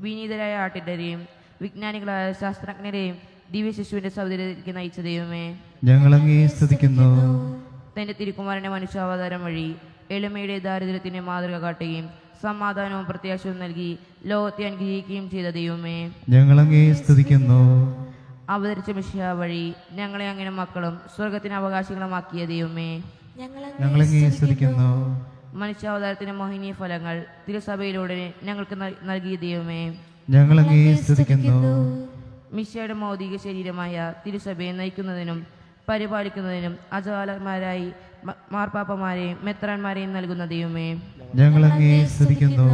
വിനീതരായ ആട്ടിടരെയും വിജ്ഞാനികളായ ശാസ്ത്രജ്ഞരെയും ദിവ്യശിശുവിന്റെ സൗന്ദര്യത്തിലേക്ക് നയിച്ച ദൈവമേ ഞങ്ങൾ അങ്ങേ സ്തുതിക്കുന്നു. തന്റെ തിരുക്കുമാരന്റെ മനുഷ്യാവതാരം വഴി എളിമയുടെ ദാരിദ്ര്യത്തിന് മാതൃക കാട്ടുകയും സമാധാനവും പ്രത്യാശവും നൽകി ലോകത്തെ അനുഗ്രഹിക്കുകയും ചെയ്ത ദൈവമേ ഞങ്ങൾ അങ്ങേ സ്തുതിക്കുന്നു. അവതരിച്ച മിശിഹാ വഴി ഞങ്ങളെ അങ്ങനെ മക്കളും സ്വർഗത്തിന് അവകാശികളുമാക്കിയ ദൈവമേ ഞങ്ങൾ അങ്ങേ സ്തുതിക്കുന്നു. മനുഷ്യാവതാരത്തിന്റെ മോഹിനീയ ഫലങ്ങൾ തിരുസഭയിലൂടെ ഞങ്ങൾക്ക് നൽകിയ ദൈവമേ ഞങ്ങൾ അങ്ങേ സ്തുതിക്കുന്നു. മിശിഹായുടെ ഭൗതിക ശരീരമായ തിരുസഭയെ നയിക്കുന്നതിനും പരിപാലിക്കുന്നതിനും അജാലന്മാരായി മാർപ്പാപ്പമാരെയും മെത്രാന്മാരെയും നൽകുന്ന ദൈവമേ ഞങ്ങൾ അങ്ങേ സ്തുതിക്കുന്നു.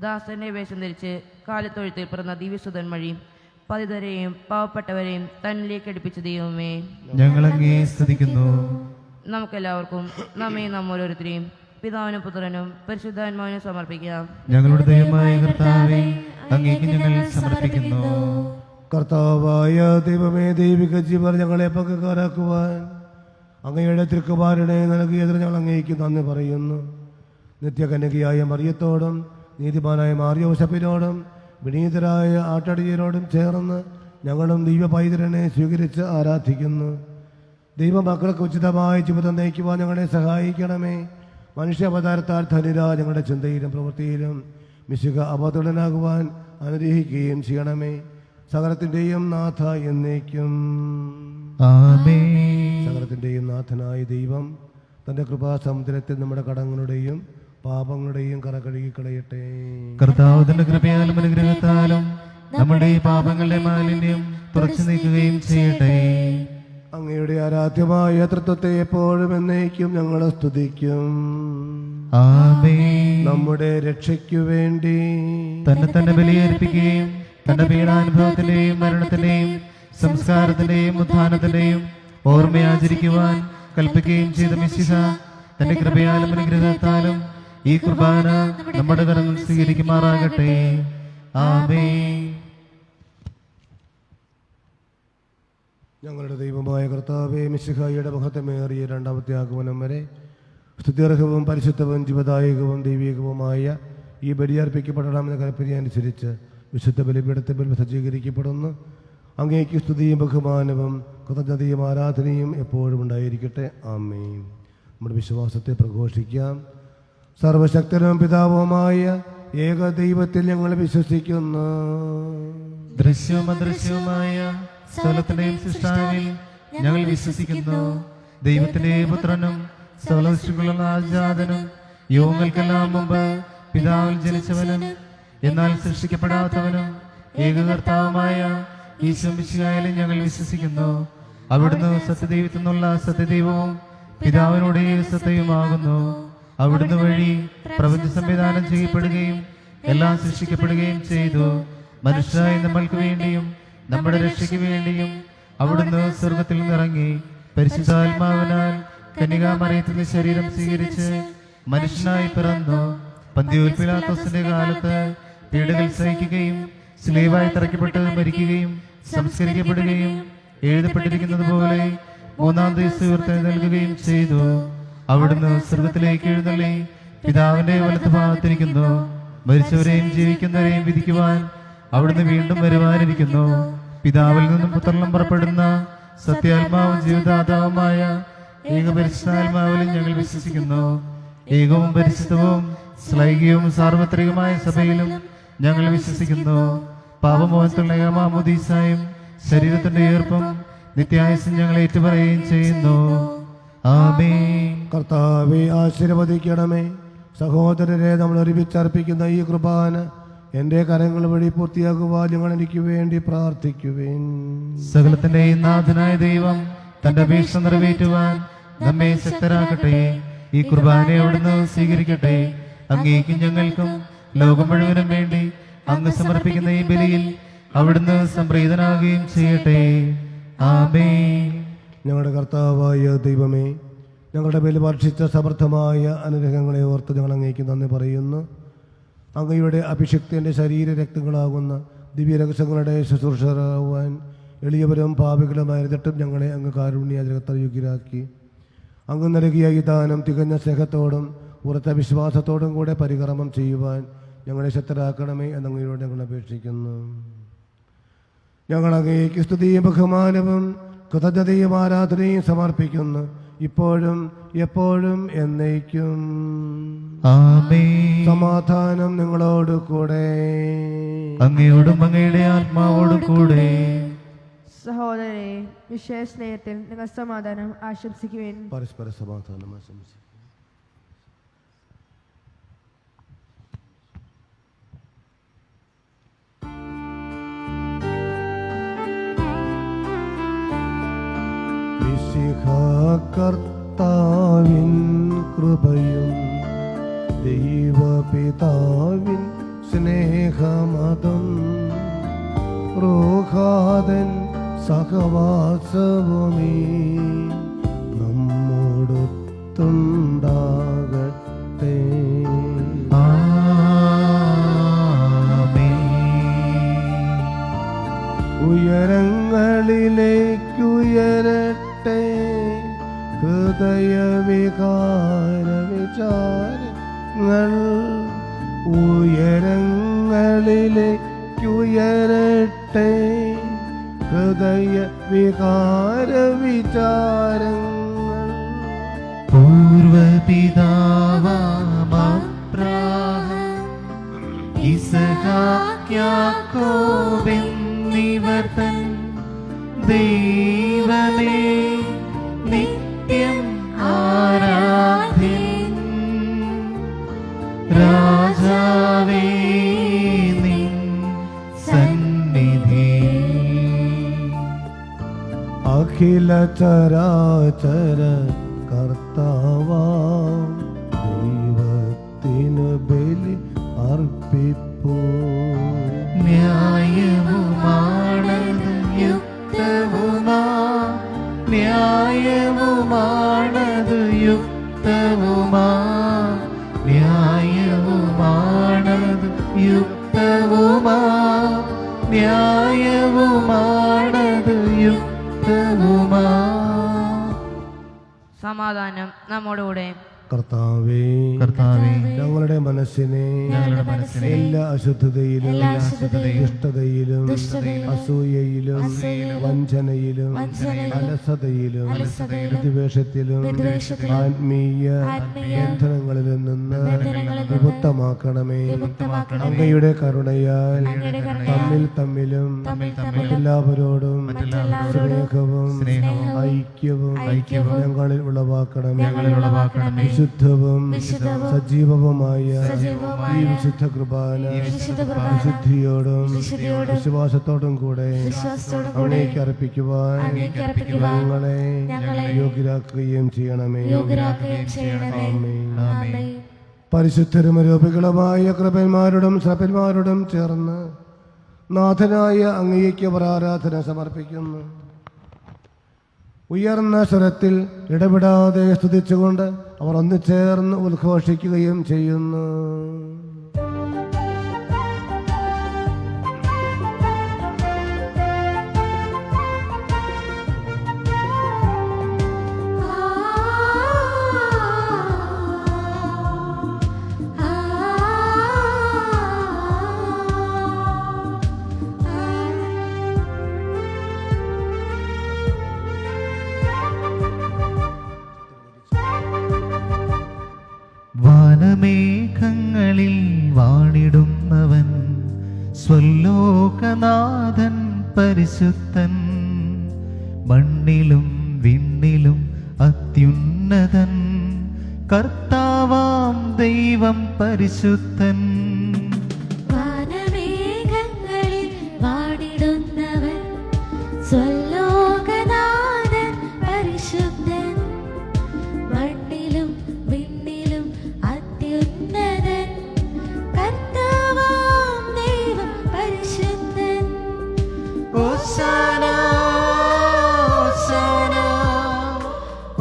ദാസന്റെ വേഷം ധരിച്ച് കാലത്തൊഴുത്തിൽ പിറന്ന ദിവ്യസുതൻ വഴി പതിതരെയും പാവപ്പെട്ടവരെയും തന്നിലേക്ക് അടുപ്പിച്ച ദൈവമേ ഞങ്ങൾ അങ്ങേ സ്തുതിക്കുന്നു. നമുക്കെല്ലാവർക്കും നമ്മയും നമ്മോരോരുത്തരെയും പിതാവിനും പുത്രനും പരിശുദ്ധാത്മാവിനും സമർപ്പിക്കാം. ഞങ്ങളുടെ ദൈവമായ കർത്താവേ, അങ്ങേക്ക് ഞങ്ങൾ സമർപ്പിക്കുന്നു. കർത്താവായ ദൈവമേ, ദൈവിക ജീവൻ ഞങ്ങളെ പങ്കക്കാരാക്കുവാൻ അങ്ങയുടെ തിരുക്കുമാരനെ നൽകിയതിന് ഞങ്ങൾ അങ്ങേക്ക് നന്ദി പറയുന്നു. നിത്യകന്യകയായ മറിയത്തോടും നീതിമാനായ മാറിയോസഫിനോടും വിനീതരായ ആട്ടടിയരോടും ചേർന്ന് ഞങ്ങളും ദൈവ പൈതൃനെ സ്വീകരിച്ച് ആരാധിക്കുന്നു. ദൈവമക്കൾക്ക് ഉചിതമായ ജീവിതം നയിക്കുവാൻ ഞങ്ങളെ സഹായിക്കണമേ. മനുഷ്യാവതാരത്താൽ ധനിര ഞങ്ങളുടെ ചിന്തയിലും പ്രവൃത്തിയിലും മിശിക അവതുലനാകുവാൻ അനുഗ്രഹിക്കുകയും ചെയ്യണമേ. സകലത്തിൻ്റെയും നാഥ എന്നേക്കും ആമേൻ. സകലത്തിൻ്റെയും നാഥനായ ദൈവം തൻ്റെ കൃപാസമുദ്രത്തിൽ നമ്മുടെ കടങ്ങളുടെയും പാപങ്ങളുടെയും കറ കഴുകിക്കളയട്ടെ. കർത്താവ് തന്റെ കൃപയാലും അനുഗ്രഹത്താലും നമ്മുടെ പാപങ്ങളുടെ മാലിന്യം തുടച്ചു നീക്കുകയും ചെയ്യട്ടെ. അങ്ങയുടെ ആരാധ്യമായ തൃത്വത്തെ എപ്പോഴും എന്നേക്കും ഞങ്ങൾ സ്തുതിക്കും. ആമേൻ. നമ്മുടെ രക്ഷയ്ക്കു വേണ്ടി തന്നെ ബലിയർപ്പിക്കുകയും തന്റെ പീഡാനുഭവത്തിന്റെയും മരണത്തിന്റെയും സംസ്കാരത്തിന്റെയും ഉത്ഥാനത്തിന്റെയും ഓർമ്മയാചരിക്കുവാൻ കൽപ്പിക്കുകയും ചെയ്ത മിശിഹ തന്റെ കൃപയാലും അനുഗ്രഹത്താലും ഈ കുർബാന നമ്മുടെ കരങ്ങൾ സ്വീകരിക്കുമാറാകട്ടെ. ആമേൻ. ഞങ്ങളുടെ ദൈവമായ കർത്താവേ, മിശിഹായുടെ മഹത്വമേറിയ രണ്ടാമത്തെ ആഗമനം വരെ സ്തുത്യർഹവും പരിശുദ്ധവും ജീവദായകവും ദൈവികവുമായ ഈ ബലിയർപ്പിക്കപ്പെടണമെന്ന കൽപ്പന അനുസരിച്ച് വിശുദ്ധ ബലിപീഠത്തിൽ സജ്ജീകരിക്കപ്പെടുന്നു. അങ്ങേക്ക് സ്തുതിയും ബഹുമാനവും കൃതജ്ഞതയും ആരാധനയും എപ്പോഴും ഉണ്ടായിരിക്കട്ടെ. ആമേൻ. നമ്മുടെ വിശ്വാസത്തെ പ്രഘോഷിക്കാം. സർവശക്തനും പിതാവുമായ ഏക ദൈവത്തിൽ ഞങ്ങൾ വിശ്വസിക്കുന്നു. ദൃശ്യവും അദൃശ്യവുമായ സകലത്തിന്റെയും സൃഷ്ടാവിൽ ഞങ്ങൾ വിശ്വസിക്കുന്നു. ദൈവത്തിന്റെ പുത്രനും സകലസൃഷ്ടികളുടെ ആജാതനും യുഗങ്ങൾക്കെല്ലാം മുമ്പ് പിതാവിൽ ജനിച്ചവനും എന്നാൽ സൃഷ്ടിക്കപ്പെടാത്തവനും ഏകകർത്താവുമായ ഈശോ മിശിഹായിലും ഞങ്ങൾ വിശ്വസിക്കുന്നു. അവിടുന്ന് സത്യദൈവത്തിൽ നിന്നുള്ള സത്യദൈവവും പിതാവിനോട് സത്യവുമാകുന്നു. അവിടുന്ന് വഴി പ്രപഞ്ച സംവിധാനം ചെയ്യപ്പെടുകയും എല്ലാം സൃഷ്ടിക്കപ്പെടുകയും ചെയ്തു. മനുഷ്യരായ നമ്മൾക്ക് വേണ്ടിയും നമ്മുടെ രക്ഷയ്ക്ക് വേണ്ടിയും അവിടുന്ന് സ്വർഗത്തിൽ നിന്നിറങ്ങി പരിശുദ്ധാത്മാവിനാൽ കന്യകാമറിയത്തിന്റെ ശരീരം സ്വീകരിച്ച് മനുഷ്യനായി പിറന്നു. പന്തിയോൽ പിലാത്തോസിന്റെ കാലത്ത് പീഡകൾ സഹിക്കുകയും സ്ലേവായി തറയ്ക്കപ്പെട്ട് മരിക്കുകയും സംസ്കരിക്കപ്പെടുകയും എഴുതപ്പെട്ടിരിക്കുന്നത് പോലെ മൂന്നാം ദിവസം ഉയർത്തെഴുന്നേൽക്കുകയും ചെയ്തു. അവിടുന്ന് സ്വർഗത്തിലേക്ക് എഴുന്നള്ളി പിതാവിന്റെ വലത്തുഭാഗത്തിരിക്കുന്നു. മരിച്ചവരെയും ജീവിക്കുന്നവരെയും വിധിക്കുവാൻ അവിടുന്ന് വീണ്ടും വരുവാനിരിക്കുന്നു. പിതാവിൽ നിന്നും പുത്രനും പുറപ്പെടുന്ന സത്യാത്മാവും ജീവദാതാവുമായ ഏകപരിശുദ്ധാത്മാവിലും ഞങ്ങൾ വിശ്വസിക്കുന്നു. ഏകവും പരിശുദ്ധവും ശ്ലൈകികവും സാർവത്രികമായ സഭയിലും ഞങ്ങൾ വിശ്വസിക്കുന്നു. പാപമോചനത്തിലുള്ള ഏകമാമോദീസായും ശരീരത്തിന്റെ ഉയർപ്പും നിത്യായുസ്സും ഞങ്ങൾ ഏറ്റുപറയുകയും ചെയ്യുന്നു. ആമേൻ. കർത്താവെ, ആശീർവദിക്കണമേ. സഹോദരരെ, നമ്മൾ ഒരുമിച്ചർപ്പിക്കുന്ന ഈ കുർബാന എൻ്റെ കരങ്ങൾ വഴി പൂർത്തിയാകുവാൻ ഞങ്ങൾ എനിക്ക് വേണ്ടി പ്രാർത്ഥിക്കുവേൻ. സകലത്തിന്റെയും നാഥനായ ദൈവം തന്റെ അപേക്ഷ നിറവേറ്റുവാൻ നമ്മെ ശക്തരാക്കട്ടെ. ഈ കുർബാനയെ അവിടുന്ന് സ്വീകരിക്കട്ടെ. അങ്ങേക്കും ഞങ്ങൾക്കും ലോകം മുഴുവനും വേണ്ടി അങ്ങ് സമർപ്പിക്കുന്ന ഈ ബലിയിൽ അവിടുന്ന് സംപ്രീതനാകുകയും ചെയ്യട്ടെ. ആമേൻ. ഞങ്ങളുടെ കർത്താവായ ദൈവമേ, ഞങ്ങളുടെ മേൽ വർഷിച്ച സമർത്ഥമായ അനുഗ്രഹങ്ങളെ ഓർത്ത് ഞങ്ങൾ അങ്ങേക്ക് നന്ദി പറയുന്നു. അങ്ങയുടെ അഭിഷിക്തൻ്റെ ശരീരരക്തങ്ങളാകുന്ന ദിവ്യരഹസ്യങ്ങളുടെ ശുശ്രൂഷകരാകുവാൻ എളിയവരും പാപികളുമായിരുന്നിട്ടും ഞങ്ങളെ അങ്ങ് കാരുണ്യജഗത്താൽ യോഗ്യരാക്കി. അങ്ങ് നൽകിയ ഈ ദാനം തികഞ്ഞ സ്നേഹത്തോടും ഉറച്ച വിശ്വാസത്തോടും കൂടെ പരികർമ്മം ചെയ്യുവാൻ ഞങ്ങളെ ശക്തരാക്കണമേ എന്നങ്ങയോട് ഞങ്ങൾ അപേക്ഷിക്കുന്നു. ഞങ്ങൾ അങ്ങേക്ക് സ്തുതിയും ബഹുമാനവും കൃതജ്ഞതയും ആരാധനയും സമർപ്പിക്കുന്നു, ഇപ്പോഴും എപ്പോഴും എന്നേക്കും. ആമേൻ. സമാധാനം നിങ്ങളോട് കൂടെ. അങ്ങയോടും അങ്ങയുടെ ആത്മാവോടും കൂടെ. സഹോദരരെ, വിശേഷ സ്നേഹത്തിൽ നിങ്ങൾ സമാധാനം ആശംസിക്കുവേൻ. പരസ്പര സമാധാനം ആശംസിക്കും. കർത്താവിൻ കൃപയും ദൈവപിതാവിൻ സ്നേഹമതും റൂഹാദൻ സഹവാസവുമേ നമ്മോടൊത്തുണ്ടാകട്ടെ. ഉയരങ്ങളിലേക്കുയരട്ടെ ഹൃദയവികാര വിചാരങ്ങൾ, ഉയരങ്ങളിലേക്കുയരട്ടെ ഹൃദയ വികാര വിചാരങ്ങൾ. പൂർവപിതാവാമബ്രാഹാം ഇസ്ഹാക്ക് യാക്കോബ് എന്നിവർ തൻ ദൈവമേ നിത്യം ആരാധ്യൻ, രാജാവേ നിൻ സന്നിധി. അഖില ചരാചര കർത്താവാം ദൈവത്തിനു ബലി അർപ്പിപ്പൂ. ന്യായവുമാണത് യുക്തവുമാ, ന്യായവുമാണത് യുക്തവുമാ, ന്യായവുമാണത് യുക്തവുമാ, ന്യായവുമാണത് യുക്തവുമാ. രക്തവുമാ. സമാധാനം നമ്മോടുകൂടെ. കർത്താവേ, കർത്താവേ, ഞങ്ങളുടെ മനസ്സിനെ ഞങ്ങളുടെ മനസ്സിനെ എല്ലാ അശുദ്ധതയിലും അശുദ്ധതയിലും ദുഷ്ടതയിലും അസൂയയിലും വഞ്ചനയിലും അലസതയിലും വിദ്വേഷത്തിലും ആത്മീയ ബന്ധനങ്ങളിൽ നിന്ന് വിമുക്തമാക്കണമേ. അങ്ങയുടെ കരുണയാൽ തമ്മിൽ തമ്മിലും മറ്റെല്ലാവരോടും സ്നേഹവും ഐക്യവും ഞങ്ങളിൽ ഉളവാക്കണമേ. വിശുദ്ധവും സജീവവുമായ ഈ വിശുദ്ധ കുർബാന വിശുദ്ധിയോടും വിശ്വാസത്തോടും കൂടെ അങ്ങേക്ക് അർപ്പിക്കുവാൻ ഞങ്ങളെ യോഗ്യരാക്കുകയും ചെയ്യണമേ. ആമേൻ. പരിശുദ്ധരും രോഗികളുമായ കൃപന്മാരോടും സഭന്മാരോടും ചേർന്ന് നാഥനായ അങ്ങേക്ക് ആരാധന സമർപ്പിക്കുന്നു. ഉയർന്ന സ്വരത്തിൽ ഇടപെടാതെ സ്തുതിച്ചുകൊണ്ട് അവർ ഒന്നുചേർന്ന് ഉദ്ഘോഷിക്കുകയും ചെയ്യുന്നു. വാനമേഘങ്ങളിൽ വാണിടുന്നവൻ സ്വലോകനാഥൻ പരിശുദ്ധൻ. മണ്ണിലും വിണ്ണിലും അത്യുന്നതൻ കർത്താവാം ദൈവം പരിശുദ്ധൻ. വാനമേഘങ്ങളിൽ വാണിടുന്നവൻ സ്വലോകനാഥൻ പരിശുദ്ധൻ. മണ്ണിലും വിണ്ണിലും അത്യുന്നതൻ കർത്താവാം ദൈവം പരിശുദ്ധൻ. ഹോശാന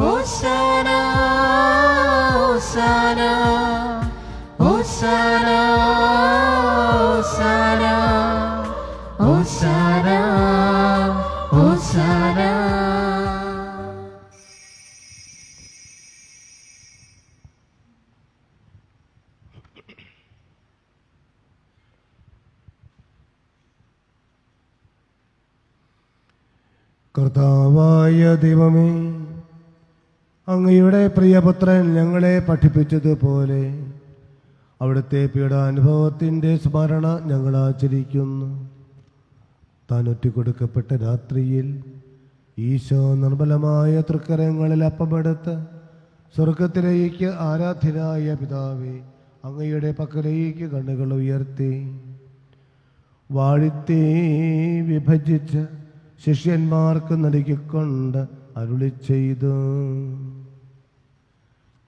ഹോശാന ഹോശാന ഹോശാന ഹോശാന ഹോശാന ഹോശാന. കർത്താവായ ദൈവമേ, അങ്ങയുടെ പ്രിയപുത്രൻ ഞങ്ങളെ പഠിപ്പിച്ചതുപോലെ അവിടുത്തെ പീഡാനുഭവത്തിൻ്റെ സ്മരണ ഞങ്ങൾ ആചരിക്കുന്നു. താൻ ഒറ്റിക്കൊടുക്കപ്പെട്ട രാത്രിയിൽ ഈശോ നിർമ്മലമായ തൃക്കരങ്ങളിൽ അപ്പമെടുത്ത് സ്വർഗത്തിലേക്ക് ആരാധ്യനായ പിതാവേ അങ്ങയുടെ പക്കലേക്ക് കണ്ണുകൾ ഉയർത്തി വാഴ്ത്തി വിഭജിച്ച് ശിഷ്യന്മാർക്ക് നൽകിക്കൊണ്ട് അരുളി ചെയ്തു,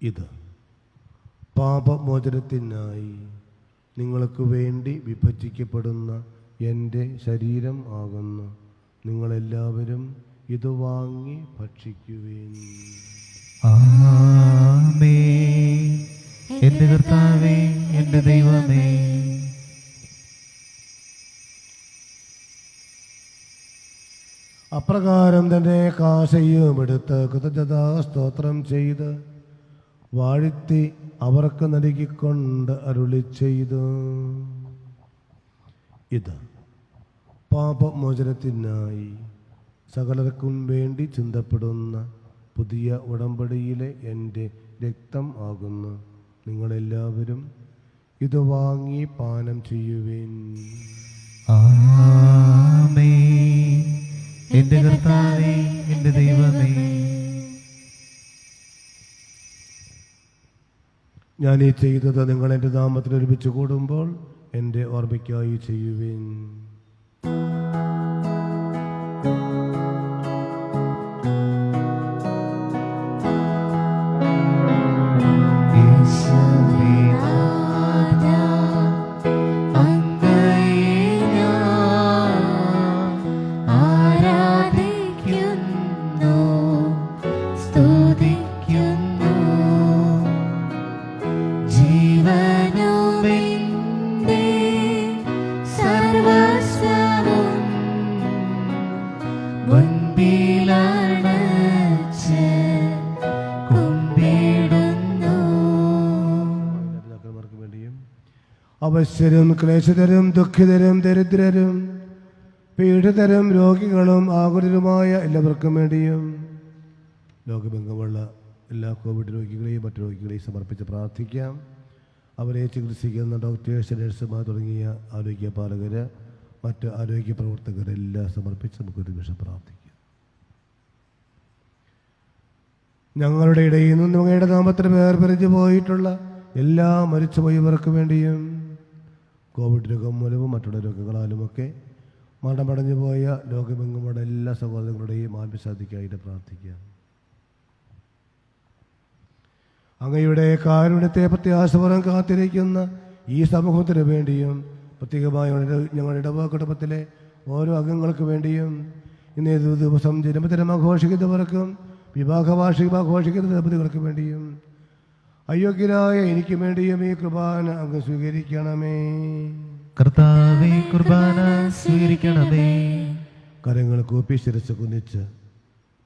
ഇത് പാപമോചനത്തിനായി നിങ്ങൾക്ക് വേണ്ടി വിഭജിക്കപ്പെടുന്ന എൻ്റെ ശരീരം ആകുന്നു. നിങ്ങളെല്ലാവരും ഇത് വാങ്ങി ഭക്ഷിക്കുവേൻ. ആമേൻ. എൻ്റെ കർത്താവേ, എൻ്റെ ദൈവമേ, അപ്രകാരം തന്നെ കാശയും എടുത്ത് കൃതജ്ഞതാ സ്തോത്രം ചെയ്ത് വാഴ്ത്തി അവർക്ക് നൽകിക്കൊണ്ട് അരുളി ചെയ്തു, ഇത് പാപമോചനത്തിനായി സകലർക്കും വേണ്ടി ചിന്തപ്പെടുന്ന പുതിയ ഉടമ്പടിയിലെ എൻ്റെ രക്തം ആകുന്നു. നിങ്ങളെല്ലാവരും ഇത് വാങ്ങി പാനം ചെയ്യുവേൻ. ആമേൻ. എൻ്റെ കർത്താവേ, എൻ്റെ ദൈവമേ, ഞാൻ ഈ ചെയ്തത് നിങ്ങൾ എൻ്റെ നാമത്തിൽ ഒരുമിച്ച് കൂടുമ്പോൾ എൻ്റെ ഓർമ്മയ്ക്കായി ചെയ്യുവേൻ. ജീവനുമെന്റെ സർവസ്വവും മുൻപിലണച്ച് കുമ്പിടുന്നു. വേണ്ടിയും അവശ്യരും ക്ലേശതരും ദുഃഖിതരും ദരിദ്രരും പീഡിതരും രോഗികളും ആകുലരുമായ എല്ലാവർക്കും വേണ്ടിയും ലോകമെങ്ങുമുള്ള എല്ലാ കോവിഡ് രോഗികളെയും മറ്റു രോഗികളെയും സമർപ്പിച്ച് പ്രാർത്ഥിക്കാം. അവരെ ചികിത്സിക്കുന്ന ഡോക്ടേഴ്സ്, നഴ്സുമാർ തുടങ്ങിയ ആരോഗ്യപാലകർ, മറ്റ് ആരോഗ്യ പ്രവർത്തകരെല്ലാം സമർപ്പിച്ച് നമുക്കൊരു നിമിഷം പ്രാർത്ഥിക്കാം. ഞങ്ങളുടെ ഇടയിൽ നിന്ന് അങ്ങയുടെ നാമത്തിന് വേർപിരിഞ്ഞു പോയിട്ടുള്ള എല്ലാ മരിച്ചുപോയവർക്ക് വേണ്ടിയും കോവിഡ് രോഗം മൂലവും മറ്റുള്ള രോഗങ്ങളാലുമൊക്കെ മരണമടഞ്ഞു പോയ ലോകമെങ്ങുമുള്ള എല്ലാ സഹോദരങ്ങളുടെയും ആത്മശാന്തിക്കായിട്ട് പ്രാർത്ഥിക്കാം. അങ്ങയുടെ കാരുണ്യത്തെ പ്രത്യാശപൂർവ്വം കാത്തിരിക്കുന്ന ഈ സമൂഹത്തിന് വേണ്ടിയും പ്രത്യേകമായി ഞങ്ങളുടെ ഇടവക കുടുംബത്തിലെ ഓരോ അംഗങ്ങൾക്ക് വേണ്ടിയും ഇന്നേ ദിവസം ജന്മദിനം ആഘോഷിക്കുന്നവർക്കും വിവാഹ വാർഷികം ആഘോഷിക്കുന്ന ദമ്പതികൾക്ക് വേണ്ടിയും അയോഗ്യരായ എനിക്ക് വേണ്ടിയും ഈ കുർബാന അങ്ങ് സ്വീകരിക്കണമേ. കർത്താവേ, കുർബാന സ്വീകരിക്കണമേ. കരങ്ങൾ കൂപ്പി ശിരസ് കുനിച്ച്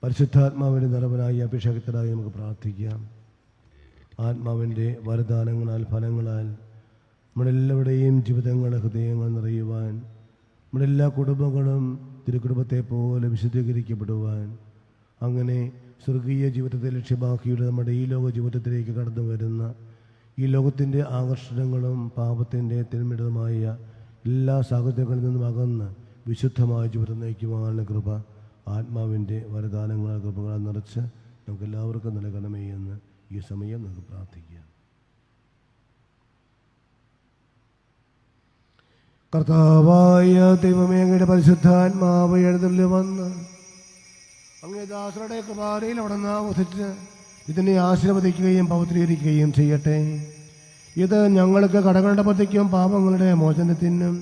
പരിശുദ്ധാത്മാവിൻ്റെ നിറവനായി അഭിഷേകത്തിനായി നമുക്ക് പ്രാർത്ഥിക്കാം. ആത്മാവിൻ്റെ വരദാനങ്ങളാൽ ഫലങ്ങളാൽ നമ്മളെല്ലാവരുടെയും ജീവിതങ്ങളെ ഹൃദയങ്ങൾ നിറയുവാൻ, നമ്മുടെ എല്ലാ കുടുംബങ്ങളും തിരുക്കുടുംബത്തെ പോലെ വിശുദ്ധീകരിക്കപ്പെടുവാൻ, അങ്ങനെ സ്വർഗീയ ജീവിതത്തെ ലക്ഷ്യമാക്കിയുള്ള നമ്മുടെ ഈ ലോക ജീവിതത്തിലേക്ക് കടന്നു വരുന്ന ഈ ലോകത്തിൻ്റെ ആകർഷണങ്ങളും പാപത്തിൻ്റെ തിന്മിതമായ എല്ലാ സാഹചര്യങ്ങളിൽ നിന്നും അകന്ന് വിശുദ്ധമായ ജീവിതം നയിക്കുവാനുള്ള കൃപ ആത്മാവിൻ്റെ വരദാനങ്ങളാൽ കൃപകളാൽ നിറച്ച് നമുക്കെല്ലാവർക്കും നൽകണമേ എന്ന് ഈ സമയം നമുക്ക് പ്രാർത്ഥിക്കാം. കർത്താവായ ദൈവമേ, അങ്ങയുടെ പരിശുദ്ധാത്മാവ് എഴുന്നള്ളി വന്ന് അങ്ങേ ദാസരുടെ കൃപാരയിൽ അവിടെ നിന്ന് ആവസിച്ച് ഇതിനെ ആശീർവദിക്കുകയും പവിത്രീകരിക്കുകയും ചെയ്യട്ടെ. ഇത് ഞങ്ങൾക്ക് കടങ്ങളുടെ പതിക്കും പാപങ്ങളുടെ മോചനത്തിനും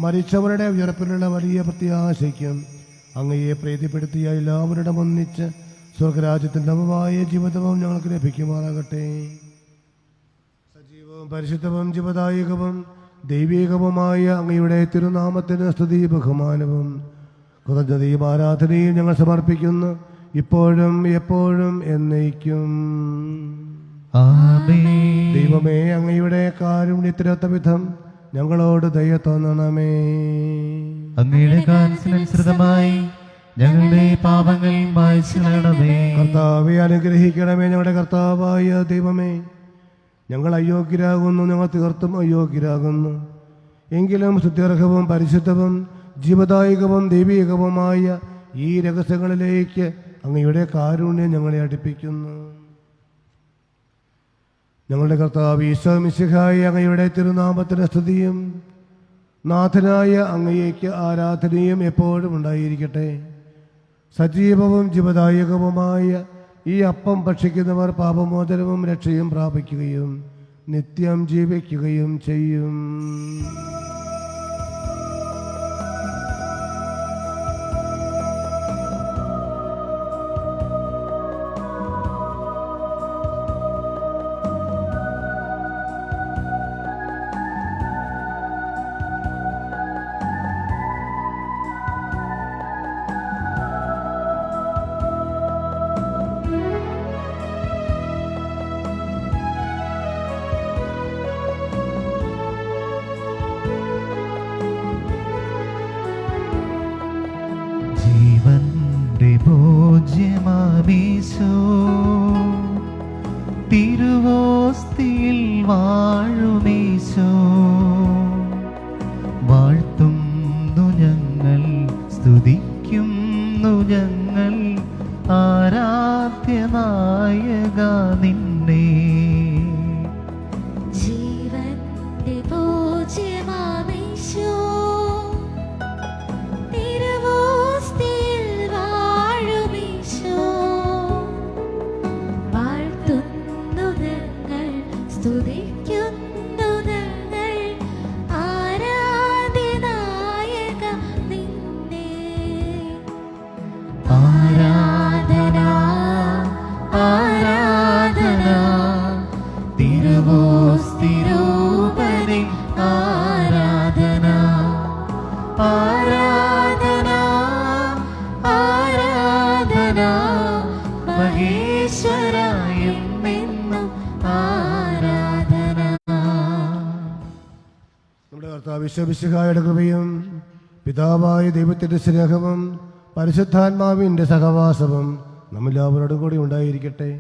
മരിച്ചവരുടെ ഉയർപ്പിലുള്ള വലിയ പ്രത്യാശയ്ക്കും അങ്ങയെ പ്രീതിപ്പെടുത്തിയ എല്ലാവരുടെ ഒന്നിച്ച് സ്വർഗരാജ്യത്തിൻ്റെ നവമായ ജീവിതവും ഞങ്ങൾക്ക് ലഭിക്കുമാറാകട്ടെ. സജീവവും പരിശുദ്ധവും ജീവദായകവും ദൈവികവുമായ അങ്ങയുടെ തിരുനാമത്തിന് സ്തുതി ബഹുമാനവും കൃതജ്ഞതയും ആരാധനയും ഞങ്ങൾ സമർപ്പിക്കുന്നു, ഇപ്പോഴും എപ്പോഴും എന്നേക്കും. ആമേൻ. ദൈവമേ, അങ്ങയുടെ കാരുണ്യത്തിനൊത്ത വിധം ഞങ്ങളോട് ദയ തോന്നണമേ. അങ്ങയുടെ കാലത്തിനനുസൃതമായി ഞങ്ങളുടെ പാപങ്ങൾ മായ്ച്ചു കളയണമേ. കർത്താവെ അനുഗ്രഹിക്കണമേ. ഞങ്ങളുടെ കർത്താവായ ദൈവമേ, ഞങ്ങൾ അയോഗ്യരാകുന്നു, ഞങ്ങൾ തീർത്തും അയോഗ്യരാകുന്നു. എങ്കിലും സ്തുത്യർഹവും പരിശുദ്ധവും ജീവദായകവും ദൈവികവുമായ ഈ രഹസ്യങ്ങളിലേക്ക് അങ്ങയുടെ കാരുണ്യം ഞങ്ങളെ അടുപ്പിക്കുന്നു. ഞങ്ങളുടെ കർത്താവ് ഈശോ മിശിഹായ അങ്ങയുടെ തിരുനാമത്തിന് സ്തുതിയും നാഥനായ അങ്ങയേക്ക് ആരാധനയും എപ്പോഴും ഉണ്ടായിരിക്കട്ടെ. സജീവവും ജീവദായകവുമായ ഈ അപ്പം ഭക്ഷിക്കുന്നവർ പാപമോചനവും രക്ഷയും പ്രാപിക്കുകയും നിത്യം ജീവിക്കുകയും ചെയ്യും. ജീവന്റെ ഭോജ്യമാമീശോ തിരുവോസ്തിയിൽ വാഴുമീശോ, വാഴ്ത്തുന്നു ഞങ്ങൾ, സ്തുതിക്കുന്നു ഞങ്ങൾ ആരാധ്യനായക നിന്നെ. ജീവന്റെ പൂജ്യമാമീശോ തിരുവോസ്തിയിൽ വാഴുമീശോ, വാഴ്ത്തുന്നു ഞങ്ങൾ, സ്തുതിക്കുന്നു ഞങ്ങൾ ആരാധ്യനായക നിന്നെ. ആരാധന ആരാധന മഹേശ്വര എന്നെന്നും ആരാധന. നമ്മുടെ കർത്താവ് വിശ്വമിശിഹായുടെ കൃപയും പിതാവായ ദൈവത്തിൻ്റെ സ്നേഹവും പരിശുദ്ധാത്മാവിൻ്റെ സഹവാസവും നമ്മെല്ലാവരോടും കൂടി ഉണ്ടായിരിക്കട്ടെ,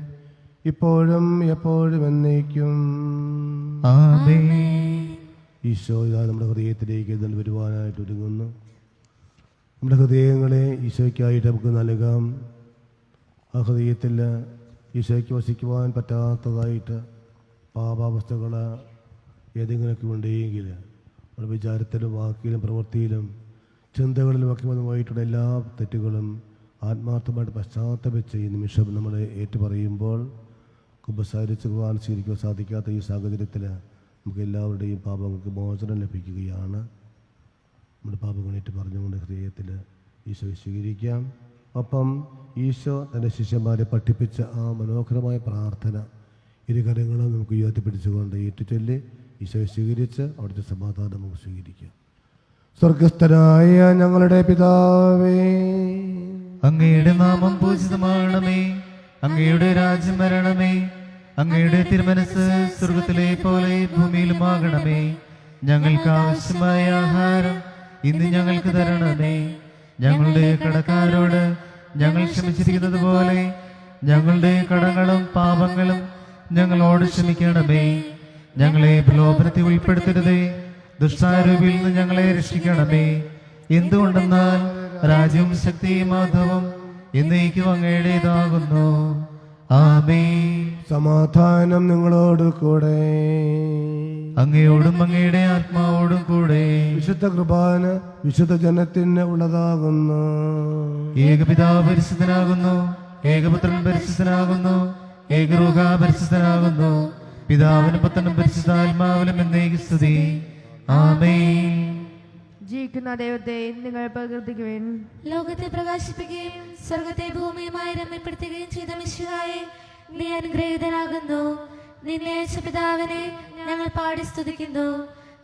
ഇപ്പോഴും എപ്പോഴും എന്നേക്കും. ആമേൻ. ഈശോ ഇതാ നമ്മുടെ ഹൃദയത്തിലേക്ക് തന്നെ വരുവാനായിട്ട് ഒരുങ്ങുന്നു. നമ്മുടെ ഹൃദയങ്ങളെ ഈശോയ്ക്കായിട്ട് നമുക്ക് നൽകാം. ആ ഹൃദയത്തിൽ ഈശോയ്ക്ക് വസിക്കുവാൻ പറ്റാത്തതായിട്ട് പാപാവസ്ഥകൾ ഏതെങ്കിലുമൊക്കെ ഉണ്ടെങ്കിൽ നമ്മുടെ വിചാരത്തിലും വാക്കിലും പ്രവൃത്തിയിലും ചിന്തകളിലുമൊക്കെ വന്നുമായിട്ടുള്ള എല്ലാ തെറ്റുകളും ആത്മാർത്ഥമായിട്ട് പശ്ചാത്തപിച്ച് ഈ നിമിഷം നമ്മൾ ഏറ്റുപറയുമ്പോൾ കുമ്പസാരിച്ച് കുർബാന സ്വീകരിക്കുവാൻ സാധിക്കാത്ത ഈ സാഹചര്യത്തിൽ നമുക്ക് എല്ലാവരുടെയും പാപങ്ങൾക്ക് മോചനം ലഭിക്കുകയാണ്. നമ്മുടെ പാപങ്ങളേറ്റ് പറഞ്ഞുകൊണ്ട് ഹൃദയത്തിൽ ഈശോയെ സ്വീകരിക്കാം. ഒപ്പം ഈശോ തൻ്റെ ശിഷ്യന്മാരെ പഠിപ്പിച്ച ആ മനോഹരമായ പ്രാർത്ഥന ഇരുകരങ്ങളും നമുക്ക് ഉയർത്തിപ്പിടിച്ചുകൊണ്ട് ഏറ്റുചൊല്ലി ഈശോയെ സ്വീകരിച്ച് അവിടുത്തെ സമാധാനം നമുക്ക് സ്വീകരിക്കാം. സ്വർഗസ്ഥനായ ഞങ്ങളുടെ പിതാവേ, അങ്ങയുടെ നാമം പൂജിതമാകണമേ, അങ്ങയുടെ രാജ്യം വരണമേ, അങ്ങയുടെ തിരുമനസ് സ്വർഗത്തിലെ പോലെ ഭൂമിയിലുമാകണമേ. ഞങ്ങൾക്ക് ആവശ്യമായ ആഹാരം ഇന്ന് ഞങ്ങൾക്ക് തരണമേ. ഞങ്ങളുടെ കടക്കാരോട് ഞങ്ങൾ ക്ഷമിച്ചിരിക്കുന്നത് പോലെ ഞങ്ങളുടെ കടങ്ങളും പാപങ്ങളും ഞങ്ങളോട് ക്ഷമിക്കണമേ. ഞങ്ങളെ പ്രലോഭനത്തിൽ ഉൾപ്പെടുത്തരുതേ, ദുഷ്ടാരൂപിയിൽ നിന്ന് ഞങ്ങളെ രക്ഷിക്കണമേ. എന്തുകൊണ്ടെന്നാൽ രാജ്യവും ശക്തിയും മഹത്വവും എന്നേക്കും അങ്ങയുടേതാകുന്നു. ആമേൻ. സമാധാനം നിങ്ങളോട് കൂടെ. അങ്ങയോടും അങ്ങയുടെ ആത്മാവോടും കൂടെ. വിശുദ്ധ കുർബാന വിശുദ്ധ ജനത്തിന് ഉള്ളതാകുന്നു. ഏകപിതാവ് പരിശുദ്ധനാകുന്നു, ഏകപുത്രൻ പരിശുദ്ധനാകുന്നു, ഏകരൂഹ പരിശുദ്ധനാകുന്നു. പിതാവിനും പുത്രനും പരിശുദ്ധാത്മാവിനും എന്നേക്കും സ്തുതി. ആമേൻ. ജീവിക്കുന്ന ദൈവത്തെ നിങ്ങൾ പ്രകീർത്തിക്കുവിൻ. ലോകത്തെ പ്രകാശിപ്പിക്കുകയും സ്വർഗത്തെ ഭൂമിയുമായി രമ്യപ്പെടുത്തുകയും ചെയ്ത മിശിഹായെ, നീ അനുഗ്രഹീതനാകുന്നു. നിന്നെ അയച്ച പിതാവിനെ ഞങ്ങൾ പാടി സ്തുതിക്കുന്നു.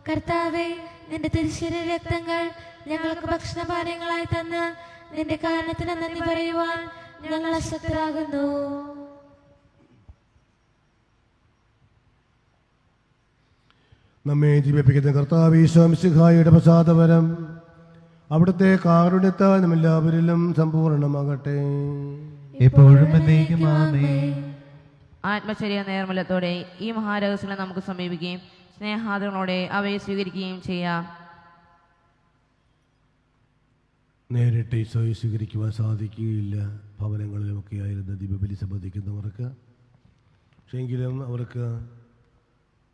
കർത്താവേ, നിന്റെ തിരുശരീര രക്തങ്ങൾ ഞങ്ങൾക്ക് ഭക്ഷണപാനീയങ്ങളായി തന്ന് നിന്റെ കാരണത്തിന് നന്ദി പറയുവാൻ ഞങ്ങൾ അശക്തരാകുന്നു. നമ്മെ ജീവിപ്പിക്കുന്ന കർത്താവ് ഈശോ മിശിഹായുടെ പ്രസാദപരം അവിടുത്തെ കാരുണ്യത്താൽ നമ്മെല്ലാവരിലും സമ്പൂർണ്ണമാകട്ടെ, എപ്പോഴും എന്നേക്കും. ആമേൻ. ആത്മചര്യ നേർമലത്തോടെ ഈ മഹാരഹസ്യം നമുക്ക് സമീപിക്കുകയും സ്നേഹാദരങ്ങളോടെ അവയെ സ്വീകരിക്കുകയും ചെയ്യാം. നേരിട്ട് ഈശോയെ സ്വീകരിക്കുവാൻ സാധിക്കുകയില്ല ഭവനങ്ങളിലുമൊക്കെ ആയിരുന്ന ദീപബലി സംബന്ധിക്കുന്നവർക്ക്. പക്ഷെങ്കിലും അവർക്ക്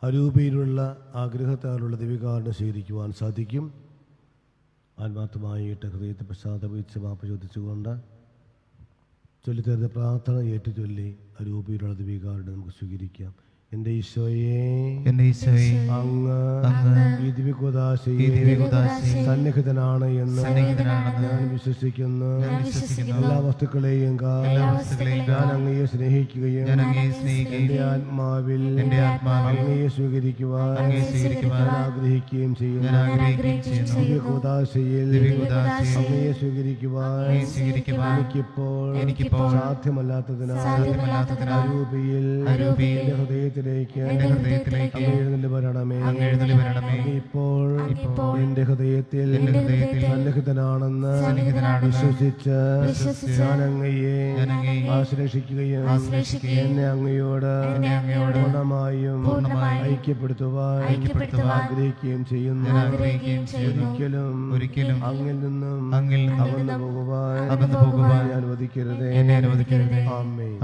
അരൂപയിലുള്ള ആഗ്രഹത്താലുള്ള ദിവികാരണം സ്വീകരിക്കുവാൻ സാധിക്കും. ആത്മാർത്ഥമായിട്ട് ഹൃദയത്തെ പശ്ചാത്തപിച്ച് മാപ്പ് ചോദിച്ചുകൊണ്ട് ചൊല്ലിത്തരുന്ന പ്രാർത്ഥന ഏറ്റുചൊല്ലി അരൂപയിലുള്ള ദിവികാരണം നമുക്ക് സ്വീകരിക്കാം. എൻ്റെ ഈശോയെ, അങ്ങ് ഈ ദിവ്യകൂദാശയിൽ സന്നിഹിതനാണ് എന്ന് ഞാൻ വിശ്വസിക്കുന്നു. എല്ലാ വസ്തുക്കളെയും ഞാൻ അങ്ങയെ സ്നേഹിക്കുകയും എൻ്റെ ആത്മാവിൽ അങ്ങയെ സ്വീകരിക്കുവാൻ ആഗ്രഹിക്കുകയും ചെയ്യുന്നു. ദിവ്യകൂദാശയിൽ അങ്ങയെ സ്വീകരിക്കുവാൻ എനിക്കിപ്പോൾ സാധ്യമല്ലാത്തതിനാൽ അരൂപയിൽ എൻ്റെ ഹൃദയത്തിലേക്ക് അങ്ങ് വരണമേ. ഇപ്പോൾ എന്റെ ഹൃദയത്തിൽ സന്നിഹിതനാണെന്ന് വിശ്വസിച്ച് ഞാൻ അങ്ങയെ ആശ്ലേഷിക്കുകയും എന്നെ അങ്ങയോട് പൂർണ്ണമായും ഐക്യപ്പെടുത്തുവാൻ ആഗ്രഹിക്കുകയും ചെയ്യുന്നു. ഒരിക്കലും അങ്ങിൽ നിന്നും അകന്നു പോകുവാൻ അനുവദിക്കരുതേ.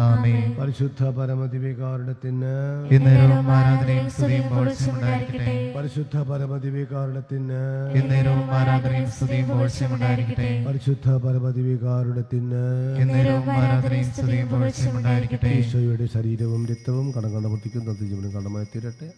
ആമേൻ. പരിശുദ്ധ പരമദിവ്യകാരുണ്യത്തിന് എന്നേരവും ആരാധനയും സ്തുതിയും പുകഴ്ചയും ഉണ്ടായിരിക്കട്ടെ. പരിശുദ്ധ പരമദിവ്യകാരുണ്യത്തിന് എന്നേരവും ആരാധനയും സ്തുതിയും പുകഴ്ചയും ഉണ്ടായിരിക്കട്ടെ. പരിശുദ്ധ പരമദിവ്യകാരുണ്യത്തിന് എന്നേരവും ആരാധനയും സ്തുതിയും പുകഴ്ചയും ഉണ്ടായിരിക്കട്ടെ. ഈശോയുടെ ശരീരവും രക്തവും കടം വർത്തിക്കും ജീവനും കടമായി തീരട്ടെ.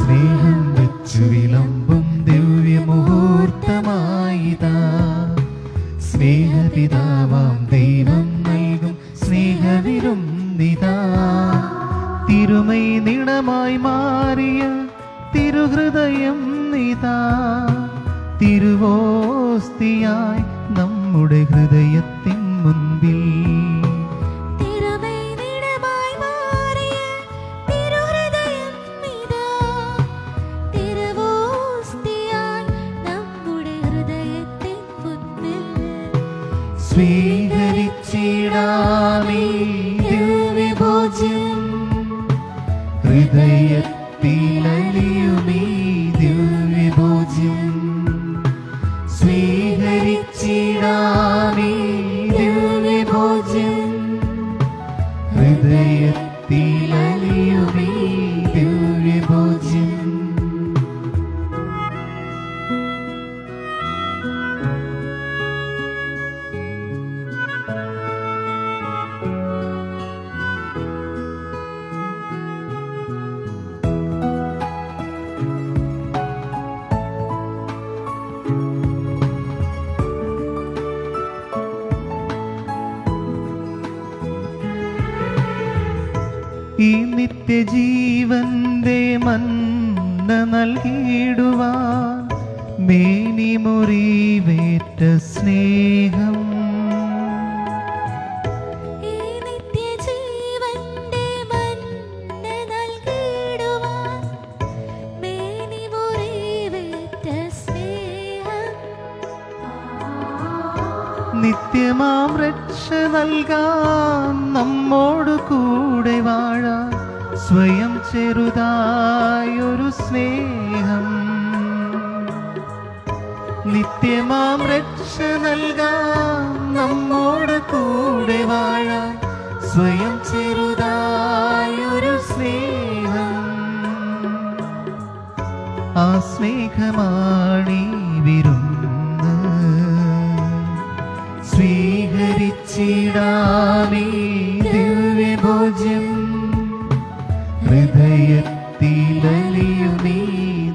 സ്നേഹം വെച്ചു വിളമ്പും ദിവ്യമുഹൂർത്തമായിതാ. സ്നേഹപിതാവാം ദൈവം നൽകും സ്നേഹവിരുന്നിതാ. തിരുമൈ നിണമായി മാറിയ തിരുഹൃദയം നിതാ. തിരുവോസ്തിയായി നമ്മുടെ ഹൃദയത്തിൻ മുൻപിൽ. തിരുമൈനിടമായി മാറിയ തിരുഹൃദയം ഇതാ. തിരുവോസ്തിയായി നമ്മുടെ ഹൃദയത്തിൻ മുൻപിൽ. സ്വീകരിച്ചിടാമേ ദിവ്യഭോജ്യം. ഹൃദയത്തിലലിയുമീ ദിവ്യഭോജ്യം. സ്വീകരിച്ചിടാമേ ദിവ്യഭോജ്യം. ഹൃദയത്തിലലിയുമീ ദിവ്യഭോജ്യം. ഈ നിത്യജീവന്റെ മന്ന നൽകിയിടുവാൻ മേനി മുറിവേറ്റ സ്നേഹം. ഈ നിത്യജീവന്റെ മന്ന നൽകിടുവാൻ മേനി മുറിവേറ്റ സ്നേഹം. നിത്യമാം രക്ഷ നൽകാൻ നമ്മോട് കൂടെ വാഴാൻ സ്വയം ചെറുതായൊരു സ്നേഹം. നിത്യമാം രക്ഷ നൽകാൻ നമ്മോട് കൂടെ വാഴാൻ സ്വയം ചെറുതായൊരു സ്നേഹം. ആ സ്നേഹമാണീ വിരുന്ന്. സ്വീകരിച്ചിടാമേ ദിവ്യഭോജ്യം. ഹൃദയത്തിലലിയുമീ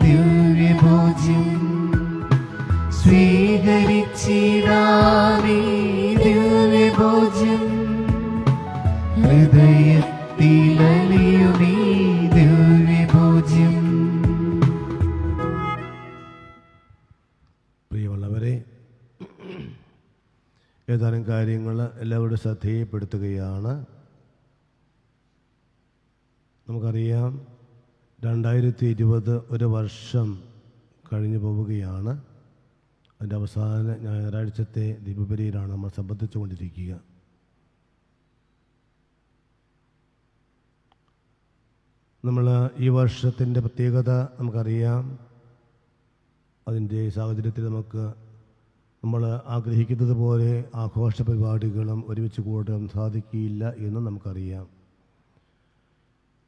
ദിവ്യഭോജ്യം. സ്വീകരിച്ചിടാമേ ദിവ്യഭോജ്യം. ഹൃദയത്തിലലിയുമീ ദിവ്യഭോജ്യം. പ്രിയമുള്ളവരെ, ഏതാനും കാര്യങ്ങൾ എല്ലാവരുടെ ശ്രദ്ധയിൽപ്പെടുത്തുകയാണ്. നമുക്കറിയാം 2020 ഒരു വർഷം കഴിഞ്ഞു പോവുകയാണ്. അതിൻ്റെ അവസാന ഞായറാഴ്ചത്തെ ദീപബലിയിലാണ് നമ്മൾ സംബന്ധിച്ചു കൊണ്ടിരിക്കുക. നമ്മൾ ഈ വർഷത്തിൻ്റെ പ്രത്യേകത നമുക്കറിയാം. അതിൻ്റെ സാഹചര്യത്തിൽ നമ്മൾ ആഗ്രഹിക്കുന്നത് പോലെ ആഘോഷ പരിപാടികളും ഒരുമിച്ച് കൂടാൻ സാധിക്കില്ല എന്ന് നമുക്കറിയാം.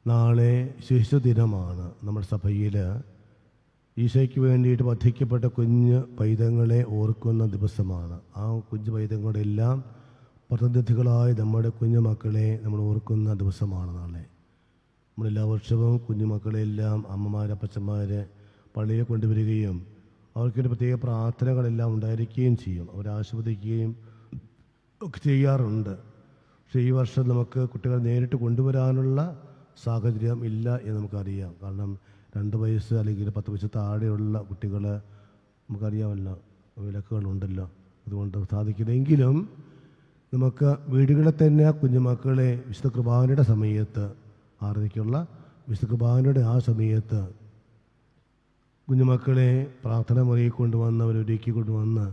നാളെ ശിശുദിനമാണ്. നമ്മുടെ സഭയിൽ ഈശോയ്ക്ക് വേണ്ടിയിട്ട് വധിക്കപ്പെട്ട കുഞ്ഞ് പൈതങ്ങളെ ഓർക്കുന്ന ദിവസമാണ്. ആ കുഞ്ഞു പൈതങ്ങളെല്ലാം പ്രതിനിധികളായ നമ്മുടെ കുഞ്ഞുമക്കളെ നമ്മൾ ഓർക്കുന്ന ദിവസമാണ് നാളെ. നമ്മളെല്ലാ വർഷവും കുഞ്ഞുമക്കളെല്ലാം അമ്മമാർ, അപ്പച്ചന്മാർ പള്ളിയിൽ കൊണ്ടുവരികയും അവർക്കൊരു പ്രത്യേക പ്രാർത്ഥനകളെല്ലാം ഉണ്ടായിരിക്കുകയും ചെയ്യും. അവരാസ്വദിക്കുകയും ഒക്കെ ചെയ്യാറുണ്ട്. പക്ഷേ ഈ വർഷം നമുക്ക് കുട്ടികളെ നേരിട്ട് കൊണ്ടുവരാനുള്ള സാഹചര്യം ഇല്ല എന്ന് നമുക്കറിയാം. കാരണം 2 വയസ്സ് അല്ലെങ്കിൽ 10 വയസ്സ് താഴെയുള്ള കുട്ടികൾ നമുക്കറിയാമല്ലോ, വിലക്കുകളുണ്ടല്ലോ. അതുകൊണ്ട് സാധിക്കില്ലെങ്കിലും നമുക്ക് വീടുകളിൽ തന്നെ ആ കുഞ്ഞുമക്കളെ വിശുദ്ധ കുർബാനയുടെ സമയത്ത്, 6:30 വിശുദ്ധ കുർബാനയുടെ ആ സമയത്ത് കുഞ്ഞുമക്കളെ പ്രാർത്ഥന മുറിയിൽ കൊണ്ടുവന്ന് അവരൊരുക്കി കൊണ്ടുവന്ന്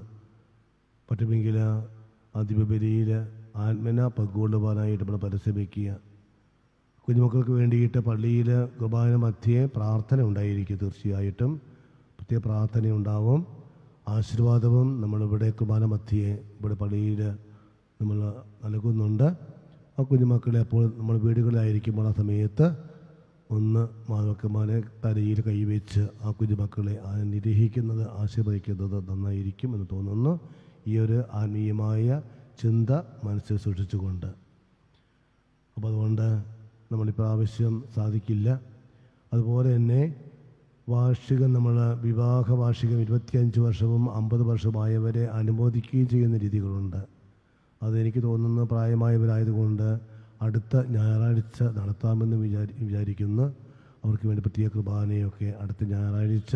പറ്റുമെങ്കിൽ ആ ദീപബലിയിൽ ആത്മന പങ്കുകൊള്ളുവാനായിട്ട് നമ്മൾ പരിശ്രമിക്കുക. കുഞ്ഞുമക്കൾക്ക് വേണ്ടിയിട്ട് പള്ളിയിൽ കുർബാന മധ്യേ പ്രാർത്ഥന ഉണ്ടായിരിക്കും. തീർച്ചയായിട്ടും പ്രത്യേക പ്രാർത്ഥന ഉണ്ടാവും. ആശീർവാദവും നമ്മളിവിടെ കുർബാന മധ്യേ ഇവിടെ പള്ളിയിൽ നമ്മൾ നൽകുന്നുണ്ട്. ആ കുഞ്ഞുമക്കളെ അപ്പോൾ നമ്മൾ വീടുകളിലായിരിക്കുമ്പോൾ ആ സമയത്ത് ഒന്ന് മാതാക്കന്മാരെ തലയിൽ കൈവച്ച് ആ കുഞ്ഞുമക്കളെ നിരീക്ഷിക്കുന്നത്, ആശീർവദിക്കുന്നത് നന്നായിരിക്കും എന്ന് തോന്നുന്നു. ഈ ഒരു ആത്മീയമായ ചിന്ത മനസ്സിൽ സൂക്ഷിച്ചുകൊണ്ട്. അപ്പോൾ അതുകൊണ്ട് നമ്മളിപ്രാവശ്യം സാധിക്കില്ല. അതുപോലെ തന്നെ വാർഷികം നമ്മൾ വിവാഹ വാർഷികം 25 വർഷവും 50 വർഷമായവരെ അനുമോദിക്കുകയും ചെയ്യുന്ന രീതികളുണ്ട്. അതെനിക്ക് തോന്നുന്നു പ്രായമായവരായതുകൊണ്ട് അടുത്ത ഞായറാഴ്ച നടത്താമെന്ന് വിചാരിക്കുന്നു. അവർക്ക് വേണ്ടി പ്രത്യേക കുർബാനയൊക്കെ അടുത്ത ഞായറാഴ്ച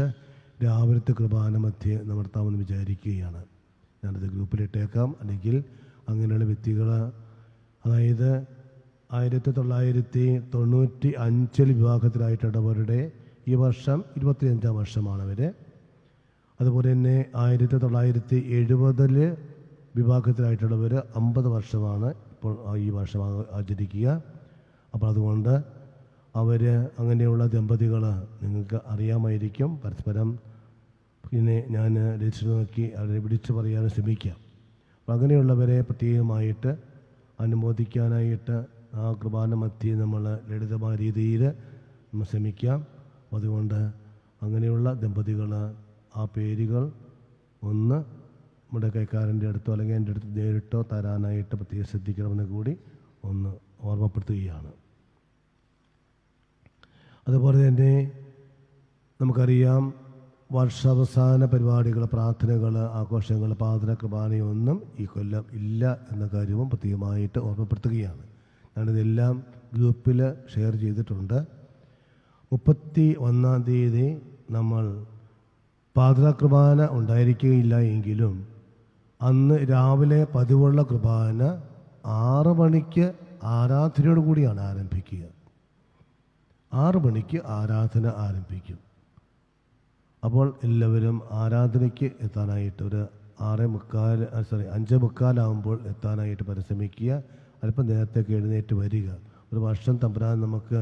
രാവിലത്തെ കുർബാന മധ്യേ നടത്താമെന്ന് വിചാരിക്കുകയാണ്. ഞാനത് ഗ്രൂപ്പിലിട്ടേക്കാം. അല്ലെങ്കിൽ അങ്ങനെയുള്ള വ്യക്തികൾ, അതായത് 1995 വിവാഹത്തിലായിട്ടുള്ളവരുടെ ഈ വർഷം 25-ാം വർഷമാണ് അവർ. അതുപോലെ തന്നെ 1970 വിവാഹത്തിലായിട്ടുള്ളവർ 50 വർഷമാണ് ഇപ്പോൾ ഈ വർഷം ആചരിക്കുക. അപ്പോൾ അതുകൊണ്ട് അവർ അങ്ങനെയുള്ള ദമ്പതികൾ നിങ്ങൾക്ക് അറിയാമായിരിക്കും. പരസ്പരം പിന്നെ ഞാൻ രജിസ്റ്റർ നോക്കി അവരെ വിളിച്ചു പറയാൻ ശ്രമിക്കാം. അപ്പോൾ അങ്ങനെയുള്ളവരെ പ്രത്യേകമായിട്ട് അനുമോദിക്കാനായിട്ട് ആ കുർബാന മധ്യേ നമ്മൾ ലളിതമായ രീതിയിൽ നമ്മൾ ശ്രമിക്കാം. അതുകൊണ്ട് അങ്ങനെയുള്ള ദമ്പതികൾ ആ പേരുകൾ ഒന്ന് നമ്മുടെ കൈക്കാരൻ്റെ അടുത്തോ അല്ലെങ്കിൽ എൻ്റെ അടുത്ത് നേരിട്ടോ തരാനായിട്ട് പ്രത്യേകം ശ്രദ്ധിക്കണമെന്ന് കൂടി ഒന്ന് ഓർമ്മപ്പെടുത്തുകയാണ്. അതുപോലെ തന്നെ നമുക്കറിയാം, വർഷാവസാന പരിപാടികൾ, പ്രാർത്ഥനകൾ, ആഘോഷങ്ങൾ, പ്രാർത്ഥന കുർബാനയൊന്നും ഈ കൊല്ലം ഇല്ല എന്ന കാര്യവും പ്രത്യേകമായിട്ട് ഓർമ്മപ്പെടുത്തുകയാണ്. ഞാനിതെല്ലാം ഗ്രൂപ്പിൽ ഷെയർ ചെയ്തിട്ടുണ്ട്. 31-ാം തീയതി നമ്മൾ പ്രാർത്ഥന കുർബാന ഉണ്ടായിരിക്കുകയില്ല എങ്കിലും അന്ന് രാവിലെ പതിവുള്ള കുർബാന 6 മണിക്ക് ആരാധനയോട് കൂടിയാണ് ആരംഭിക്കുക. 6 മണിക്ക് ആരാധന ആരംഭിക്കും. അപ്പോൾ എല്ലാവരും ആരാധനയ്ക്ക് എത്താനായിട്ട് ഒരു 5:45 എത്താനായിട്ട് പരിശ്രമിക്കുക. അല്പം നേരത്തേക്ക് എഴുന്നേറ്റ് വരിക. ഒരു വർഷം തമ്പുരാൻ നമുക്ക്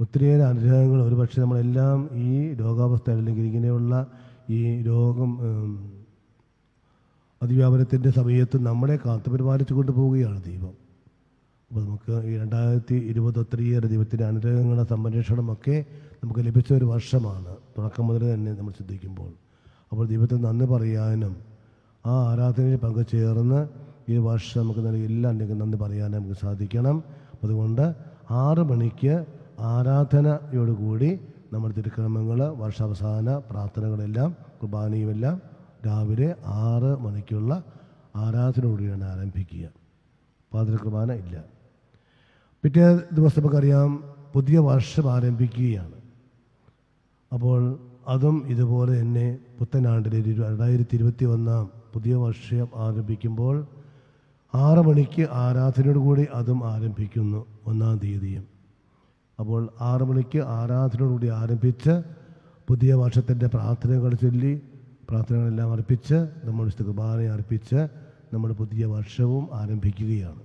ഒത്തിരിയേറെ അനുഗ്രഹങ്ങൾ, ഒരുപക്ഷെ നമ്മളെല്ലാം ഈ രോഗാവസ്ഥ അല്ലെങ്കിൽ ഇങ്ങനെയുള്ള ഈ രോഗം അതിവ്യാപനത്തിൻ്റെ സമയത്ത് നമ്മളെ കാത്തുപരിപാലിച്ചു കൊണ്ടുപോവുകയാണ് ദൈവം. അപ്പോൾ നമുക്ക് ഈ 2020 ഒത്തിരിയേറെ ദൈവത്തിൻ്റെ അനുഗ്രഹങ്ങളുടെ സംരക്ഷണമൊക്കെ നമുക്ക് ലഭിച്ച ഒരു വർഷമാണ്, തുടക്കം മുതൽ തന്നെ നമ്മൾ ചിന്തിക്കുമ്പോൾ. അപ്പോൾ ദൈവത്തിന് നന്ദി പറയാനും ആ ആരാധനയിൽ പങ്കുചേർന്ന് ഈ വർഷം നമുക്ക് നൽകിയ എല്ലാ നന്ദി പറയാനും നമുക്ക് സാധിക്കണം. അതുകൊണ്ട് 6 മണിക്ക് ആരാധനയോടുകൂടി നമ്മുടെ തിരുക്രമങ്ങൾ, വർഷാവസാന പ്രാർത്ഥനകളെല്ലാം കുർബാനയുമെല്ലാം രാവിലെ 6 മണിക്കുള്ള ആരാധനയോടുകൂടിയാണ് ആരംഭിക്കുക. പ്രാർത്ഥന കുർബാന ഇല്ല. പിറ്റേ ദിവസം നമുക്കറിയാം പുതിയ വർഷം ആരംഭിക്കുകയാണ്. അപ്പോൾ അതും ഇതുപോലെ തന്നെ പുത്തനാണ്ടിലെ 2021 പുതിയ വർഷം ആരംഭിക്കുമ്പോൾ 6 മണിക്ക് ആരാധനയോടുകൂടി അതും ആരംഭിക്കുന്നു 1-ാം തീയതിയും. അപ്പോൾ 6 മണിക്ക് ആരാധനയോടുകൂടി ആരംഭിച്ച് പുതിയ വർഷത്തിൻ്റെ പ്രാർത്ഥനകൾ ചൊല്ലി പ്രാർത്ഥനകളെല്ലാം അർപ്പിച്ച് നമ്മൾ വിശുദ്ധ കുർബാന അർപ്പിച്ച് നമ്മൾ പുതിയ വർഷവും ആരംഭിക്കുകയാണ്.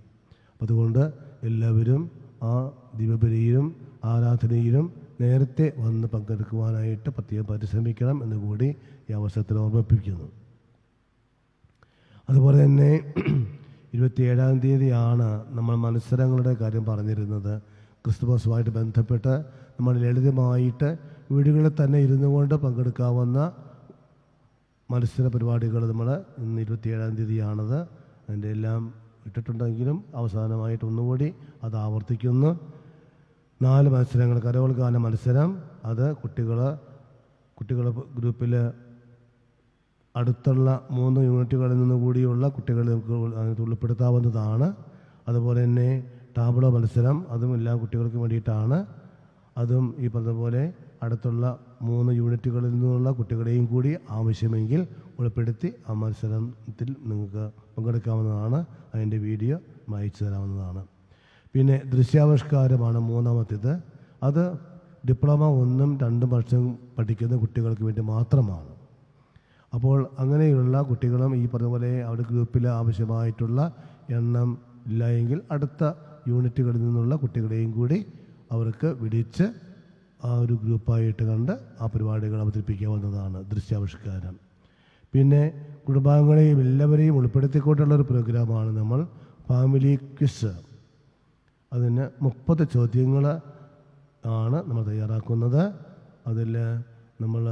അതുകൊണ്ട് എല്ലാവരും ആ ദീപബലിയിലും ആരാധനയിലും നേരത്തെ വന്ന് പങ്കെടുക്കുവാനായിട്ട് പ്രത്യേകം പരിശ്രമിക്കണം എന്ന് കൂടി ഈ അവസരത്തിൽ ഓർമ്മിപ്പിക്കുന്നു. അതുപോലെ തന്നെ 27-ാം തീയതിയാണ് നമ്മൾ മത്സരങ്ങളുടെ കാര്യം പറഞ്ഞിരുന്നത്. ക്രിസ്തുമസുമായിട്ട് ബന്ധപ്പെട്ട് നമ്മൾ ലളിതമായിട്ട് വീടുകളിൽ തന്നെ ഇരുന്നു കൊണ്ട് പങ്കെടുക്കാവുന്ന മത്സര പരിപാടികൾ നമ്മൾ ഇന്ന് 27-ാം തീയതിയാണത്. അതിൻ്റെ എല്ലാം ഇട്ടിട്ടുണ്ടെങ്കിലും അവസാനമായിട്ട് ഒന്നുകൂടി അത് ആവർത്തിക്കുന്നു. 4 മത്സരങ്ങൾ. കരോൾ ഗാന മത്സരം, അത് കുട്ടികൾ ഗ്രൂപ്പിൽ അടുത്തുള്ള 3 യൂണിറ്റുകളിൽ നിന്ന് കൂടിയുള്ള കുട്ടികളെ നമുക്ക് ഉൾപ്പെടുത്താവുന്നതാണ്. അതുപോലെ തന്നെ ടാബ്ലോ മത്സരം, അതും എല്ലാ കുട്ടികൾക്കും വേണ്ടിയിട്ടാണ്. അതും ഈ പറഞ്ഞതുപോലെ അടുത്തുള്ള 3 യൂണിറ്റുകളിൽ നിന്നുള്ള കുട്ടികളെയും കൂടി ആവശ്യമെങ്കിൽ ഉൾപ്പെടുത്തി ആ മത്സരത്തിൽ നിങ്ങൾക്ക് പങ്കെടുക്കാവുന്നതാണ്. അതിൻ്റെ വീഡിയോ അയച്ചു തരാവുന്നതാണ്. പിന്നെ ദൃശ്യാവിഷ്കാരമാണ് 3-ാമത്തേത്. അത് ഡിപ്ലോമ 1ഉം 2ഉം വർഷം പഠിക്കുന്ന കുട്ടികൾക്ക് വേണ്ടി മാത്രമാണ്. അപ്പോൾ അങ്ങനെയുള്ള കുട്ടികളും ഈ പറഞ്ഞതുപോലെ അവരുടെ ഗ്രൂപ്പിൽ ആവശ്യമായിട്ടുള്ള എണ്ണം ഇല്ല എങ്കിൽ അടുത്ത യൂണിറ്റുകളിൽ നിന്നുള്ള കുട്ടികളെയും കൂടി അവർക്ക് വിളിച്ച് ആ ഒരു ഗ്രൂപ്പായിട്ട് കണ്ട് ആ പരിപാടികൾ അവതരിപ്പിക്കാവുന്നതാണ് ദൃശ്യാവിഷ്കാരം. പിന്നെ കുടുംബാംഗങ്ങളെയും എല്ലാവരെയും ഉൾപ്പെടുത്തിക്കൊണ്ടുള്ളൊരു പ്രോഗ്രാമാണ് നമ്മൾ ഫാമിലി ക്വിസ്. അതിന് 30 ചോദ്യങ്ങൾ ആണ് നമ്മൾ തയ്യാറാക്കുന്നത്. അതിൽ നമ്മൾ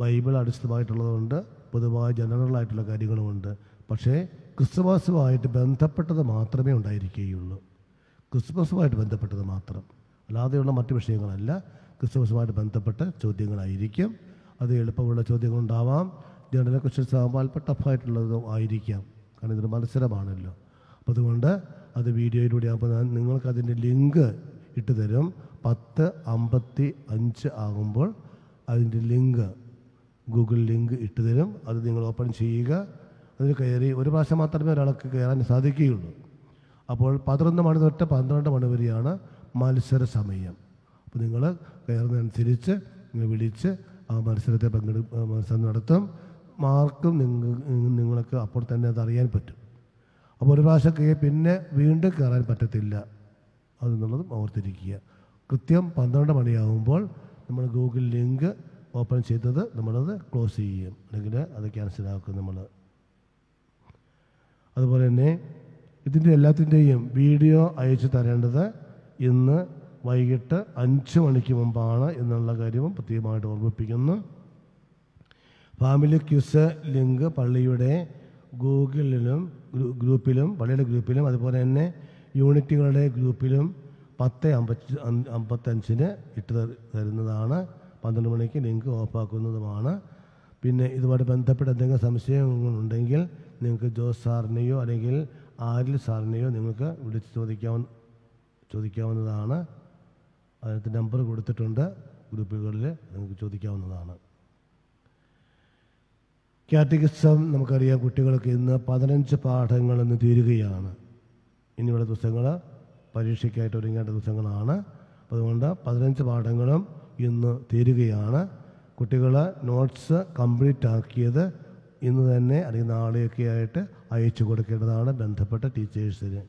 ബൈബിൾ അടിസ്ഥാനമായിട്ടുള്ളതുകൊണ്ട് പൊതുവായ ജനറലായിട്ടുള്ള കാര്യങ്ങളുമുണ്ട്. പക്ഷേ ക്രിസ്തുമസുമായിട്ട് ബന്ധപ്പെട്ടത് മാത്രമേ ഉണ്ടായിരിക്കുകയുള്ളൂ. ക്രിസ്മസുമായിട്ട് ബന്ധപ്പെട്ടത് മാത്രം, അല്ലാതെയുള്ള മറ്റു വിഷയങ്ങളല്ല. ക്രിസ്തുമസുമായിട്ട് ബന്ധപ്പെട്ട ചോദ്യങ്ങളായിരിക്കും. അത് എളുപ്പമുള്ള ചോദ്യങ്ങളുണ്ടാവാം, ജനറൽ ക്വസ്റ്റ്യൻസ് ആകുമ്പോൾ അല്പം ടഫായിട്ടുള്ളതും ആയിരിക്കാം, കാരണം ഇതൊരു മത്സരമാണല്ലോ. അപ്പോൾ അതുകൊണ്ട് അത് വീഡിയോയിലൂടെ ആകുമ്പോൾ നിങ്ങൾക്കതിൻ്റെ ലിങ്ക് ഇട്ട് തരും. 10:55 ആകുമ്പോൾ അതിൻ്റെ ലിങ്ക്, ഗൂഗിൾ ലിങ്ക് ഇട്ട് തരും. അത് നിങ്ങൾ ഓപ്പൺ ചെയ്യുക. അതിൽ കയറി ഒരു പ്രാവശ്യം മാത്രമേ ഒരാൾക്ക് കയറാൻ സാധിക്കുകയുള്ളൂ. അപ്പോൾ 11 മണി തൊട്ട് 12 മണി വരെയാണ് മത്സര സമയം. അപ്പോൾ നിങ്ങൾ കയറുന്നതനുസരിച്ച് നിങ്ങൾ വിളിച്ച് ആ മത്സരത്തെ മത്സരം നടത്തും. മാർക്കും നിങ്ങൾക്ക് അപ്പോൾ തന്നെ അതറിയാൻ പറ്റും. അപ്പോൾ ഒരു പ്രാവശ്യം പിന്നെ വീണ്ടും കയറാൻ പറ്റത്തില്ല അതെന്നുള്ളതും ഓർത്തിരിക്കുക. കൃത്യം 12 മണിയാകുമ്പോൾ നമ്മൾ ഗൂഗിൾ ലിങ്ക് ഓപ്പൺ ചെയ്തത് നമ്മളത് ക്ലോസ് ചെയ്യും, അല്ലെങ്കിൽ അത് ക്യാൻസലാക്കും നമ്മൾ. അതുപോലെ തന്നെ ഇതിൻ്റെ എല്ലാത്തിൻ്റെയും വീഡിയോ അയച്ചു തരേണ്ടത് ഇന്ന് വൈകിട്ട് 5 മണിക്ക് മുമ്പാണ് എന്നുള്ള കാര്യവും പ്രത്യേകമായിട്ട് ഓർമ്മിപ്പിക്കുന്നു. ഫാമിലി ക്യൂസ് ലിങ്ക് പള്ളിയുടെ ഗൂഗിളിലും പള്ളിയുടെ ഗ്രൂപ്പിലും അതുപോലെ തന്നെ യൂണിറ്റുകളുടെ ഗ്രൂപ്പിലും 10:55 ഇട്ട് തരുന്നതാണ്. 12 മണിക്ക് ലിങ്ക് ഓഫാക്കുന്നതുമാണ്. പിന്നെ ഇതുമായിട്ട് ബന്ധപ്പെട്ട എന്തെങ്കിലും സംശയങ്ങളുണ്ടെങ്കിൽ നിങ്ങൾക്ക് ജോസ് സാറിനെയോ അല്ലെങ്കിൽ ആരിൽ സാറിനെയോ നിങ്ങൾക്ക് വിളിച്ച് ചോദിക്കാവുന്നതാണ്. അതിനകത്ത് നമ്പർ കൊടുത്തിട്ടുണ്ട്, ഗ്രൂപ്പുകളിൽ നിങ്ങൾക്ക് ചോദിക്കാവുന്നതാണ്. കാറ്റഗിസം നമുക്കറിയാം, കുട്ടികൾക്ക് ഇന്ന് 15 പാഠങ്ങൾ ഇന്ന് തീരുകയാണ്. ഇനിയുള്ള ദിവസങ്ങൾ പരീക്ഷയ്ക്കായിട്ട് ഒരുങ്ങേണ്ട ദിവസങ്ങളാണ്. അതുകൊണ്ട് 15 പാഠങ്ങളും ഇന്ന് തീരുകയാണ്. കുട്ടികൾ നോട്ട്സ് കംപ്ലീറ്റ് ആക്കിയത് ഇന്ന് തന്നെ അല്ലെങ്കിൽ നാളെയൊക്കെ ആയിട്ട് അയച്ചു കൊടുക്കേണ്ടതാണ് ബന്ധപ്പെട്ട ടീച്ചേഴ്സിന്.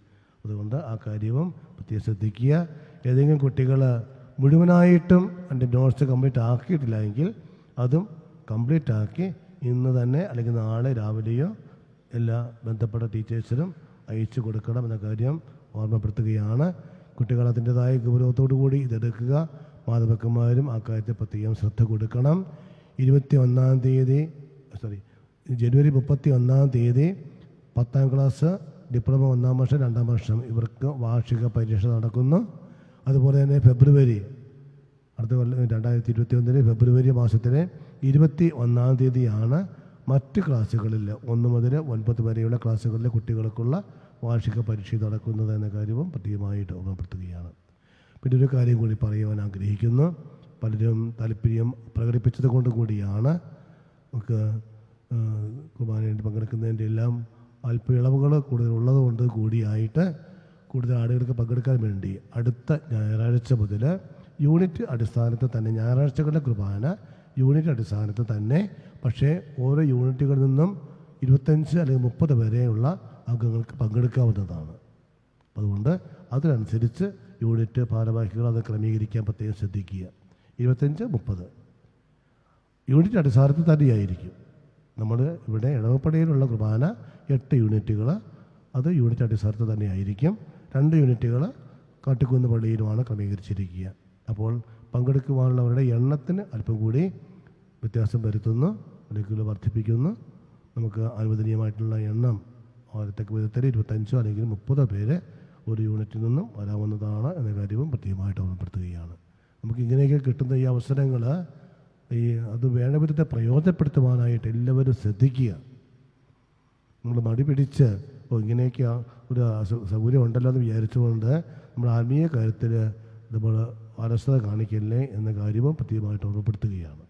അതുകൊണ്ട് ആ കാര്യവും പ്രത്യേകം ശ്രദ്ധിക്കുക. ഏതെങ്കിലും കുട്ടികൾ മുഴുവനായിട്ടും എൻ്റെ നോട്ട്സ് കംപ്ലീറ്റ് ആക്കിയിട്ടില്ല എങ്കിൽ അതും കംപ്ലീറ്റ് ആക്കി ഇന്ന് തന്നെ അല്ലെങ്കിൽ നാളെ രാവിലെയോ എല്ലാ ബന്ധപ്പെട്ട ടീച്ചേഴ്സിനും അയച്ചു കൊടുക്കണം എന്ന കാര്യം ഓർമ്മപ്പെടുത്തുകയാണ്. കുട്ടികൾ അതിൻ്റെതായ ഗൗരവത്തോടു കൂടി ഇതെടുക്കുക. മാതാപിതാക്കന്മാരും ആ കാര്യത്തെ പ്രത്യേകം ശ്രദ്ധ കൊടുക്കണം. ജനുവരി 31 10ാം ക്ലാസ് ഡിപ്ലോമ 1ാം വർഷം 2ാം വർഷം ഇവർക്ക് വാർഷിക പരീക്ഷ നടക്കുന്നു. അതുപോലെ തന്നെ അടുത്ത 2021 ഫെബ്രുവരി മാസത്തിലെ 21 മറ്റ് ക്ലാസ്സുകളിൽ 1 മുതൽ 9 വരെയുള്ള ക്ലാസ്സുകളിലെ കുട്ടികൾക്കുള്ള വാർഷിക പരീക്ഷ നടക്കുന്നത് എന്ന കാര്യവും പ്രത്യേകമായിട്ട് ഓർമ്മപ്പെടുത്തുകയാണ്. പിന്നെ ഒരു കാര്യം കൂടി പറയുവാൻ ആഗ്രഹിക്കുന്നു. പലരും താല്പര്യം പ്രകടിപ്പിച്ചത് കൊണ്ട് കൂടിയാണ് നമുക്ക് കുർബാനയിൽ പങ്കെടുക്കുന്നതിൻ്റെ എല്ലാം അല്പ ഇളവുകൾ കൂടുതൽ ഉള്ളത് കൊണ്ട് കൂടിയായിട്ട് കൂടുതൽ ആളുകൾക്ക് പങ്കെടുക്കാൻ വേണ്ടി അടുത്ത ഞായറാഴ്ച മുതൽ യൂണിറ്റ് അടിസ്ഥാനത്തിൽ തന്നെ, ഞായറാഴ്ചകളുടെ കുർബാന യൂണിറ്റ് അടിസ്ഥാനത്തിൽ തന്നെ, പക്ഷേ ഓരോ യൂണിറ്റുകളിൽ നിന്നും 25 അല്ലെങ്കിൽ 30 വരെയുള്ള അംഗങ്ങൾക്ക് പങ്കെടുക്കാവുന്നതാണ്. അതുകൊണ്ട് അതിനനുസരിച്ച് യൂണിറ്റ് ഭാരവാഹികൾ അത് ക്രമീകരിക്കാൻ പ്രത്യേകം ശ്രദ്ധിക്കുക. 25-30 യൂണിറ്റ് അടിസ്ഥാനത്തിൽ തന്നെയായിരിക്കും. നമ്മൾ ഇവിടെ ഇടവപ്പടിയിലുള്ള കുർബാന 8 യൂണിറ്റുകൾ, അത് യൂണിറ്റ് അടിസ്ഥാനത്തിൽ തന്നെയായിരിക്കും. 2 യൂണിറ്റുകൾ കാട്ടിക്കുന്ന് പള്ളിയിലുമാണ് ക്രമീകരിച്ചിരിക്കുക. അപ്പോൾ പങ്കെടുക്കുവാനുള്ളവരുടെ എണ്ണത്തിന് അല്പം കൂടി വ്യത്യാസം വരുത്തുന്നു, അല്ലെങ്കിൽ വർദ്ധിപ്പിക്കുന്നു. നമുക്ക് അനുവദനീയമായിട്ടുള്ള എണ്ണം ഓരോത്തക്ക വിധത്തിൽ 25 അല്ലെങ്കിൽ 30 പേര് ഒരു യൂണിറ്റിൽ നിന്നും വരാവുന്നതാണ് എന്ന കാര്യവും പ്രത്യേകമായിട്ട് ഓർമ്മപ്പെടുത്തുകയാണ്. നമുക്ക് ഇങ്ങനെയൊക്കെ കിട്ടുന്ന ഈ അവസരങ്ങൾ അത് വേണ്ട വിധത്തെ പ്രയോജനപ്പെടുത്തുവാനായിട്ട് എല്ലാവരും ശ്രദ്ധിക്കുക. നമ്മൾ മടി പിടിച്ച് ഇങ്ങനെയൊക്കെ ഒരു സൗകര്യം ഉണ്ടല്ലോ എന്ന് വിചാരിച്ചുകൊണ്ട് നമ്മൾ ആത്മീയ കാര്യത്തിൽ നമ്മൾ അലസത കാണിക്കല്ലേ എന്ന കാര്യവും പ്രത്യേകമായിട്ട് ഓർമ്മപ്പെടുത്തുകയാണ്.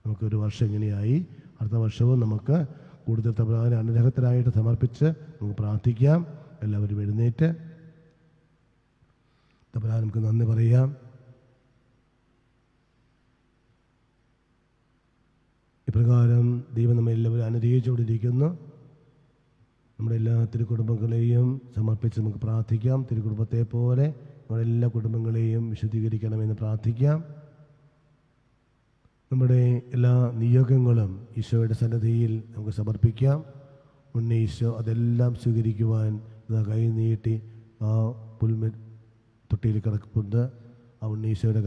നമുക്കൊരു വർഷം ഇങ്ങനെയായി, അടുത്ത വർഷവും നമുക്ക് കൂടുതൽ തമ്പുരാനെ അനുഗ്രഹത്തിനായിട്ട് സമർപ്പിച്ച് നമുക്ക് പ്രാർത്ഥിക്കാം. എല്ലാവരും എഴുന്നേറ്റ് തമ്പുരാൻ നമുക്ക് നന്ദി പറയാം. ഇപ്രകാരം ദൈവം നമ്മെ എല്ലാവരും അനുഗ്രഹിച്ചുകൊണ്ടിരിക്കുന്നു. നമ്മുടെ എല്ലാ തിരുക്കുടുംബങ്ങളെയും സമർപ്പിച്ച് നമുക്ക് പ്രാർത്ഥിക്കാം. തിരുക്കുടുംബത്തെ പോലെ നമ്മുടെ എല്ലാ കുടുംബങ്ങളെയും വിശുദ്ധീകരിക്കണമെന്ന് പ്രാർത്ഥിക്കാം. നമ്മുടെ എല്ലാ നിയോഗങ്ങളും ഈശോയുടെ സന്നിധിയിൽ നമുക്ക് സമർപ്പിക്കാം. ഉണ്ണി ഈശോ അതെല്ലാം സ്വീകരിക്കുവാൻ കൈ നീട്ടി ആ തൊട്ടിയിൽ കിടക്കുന്നുണ്ട്. ആ ഉണ്ണി ഈശോയുടെ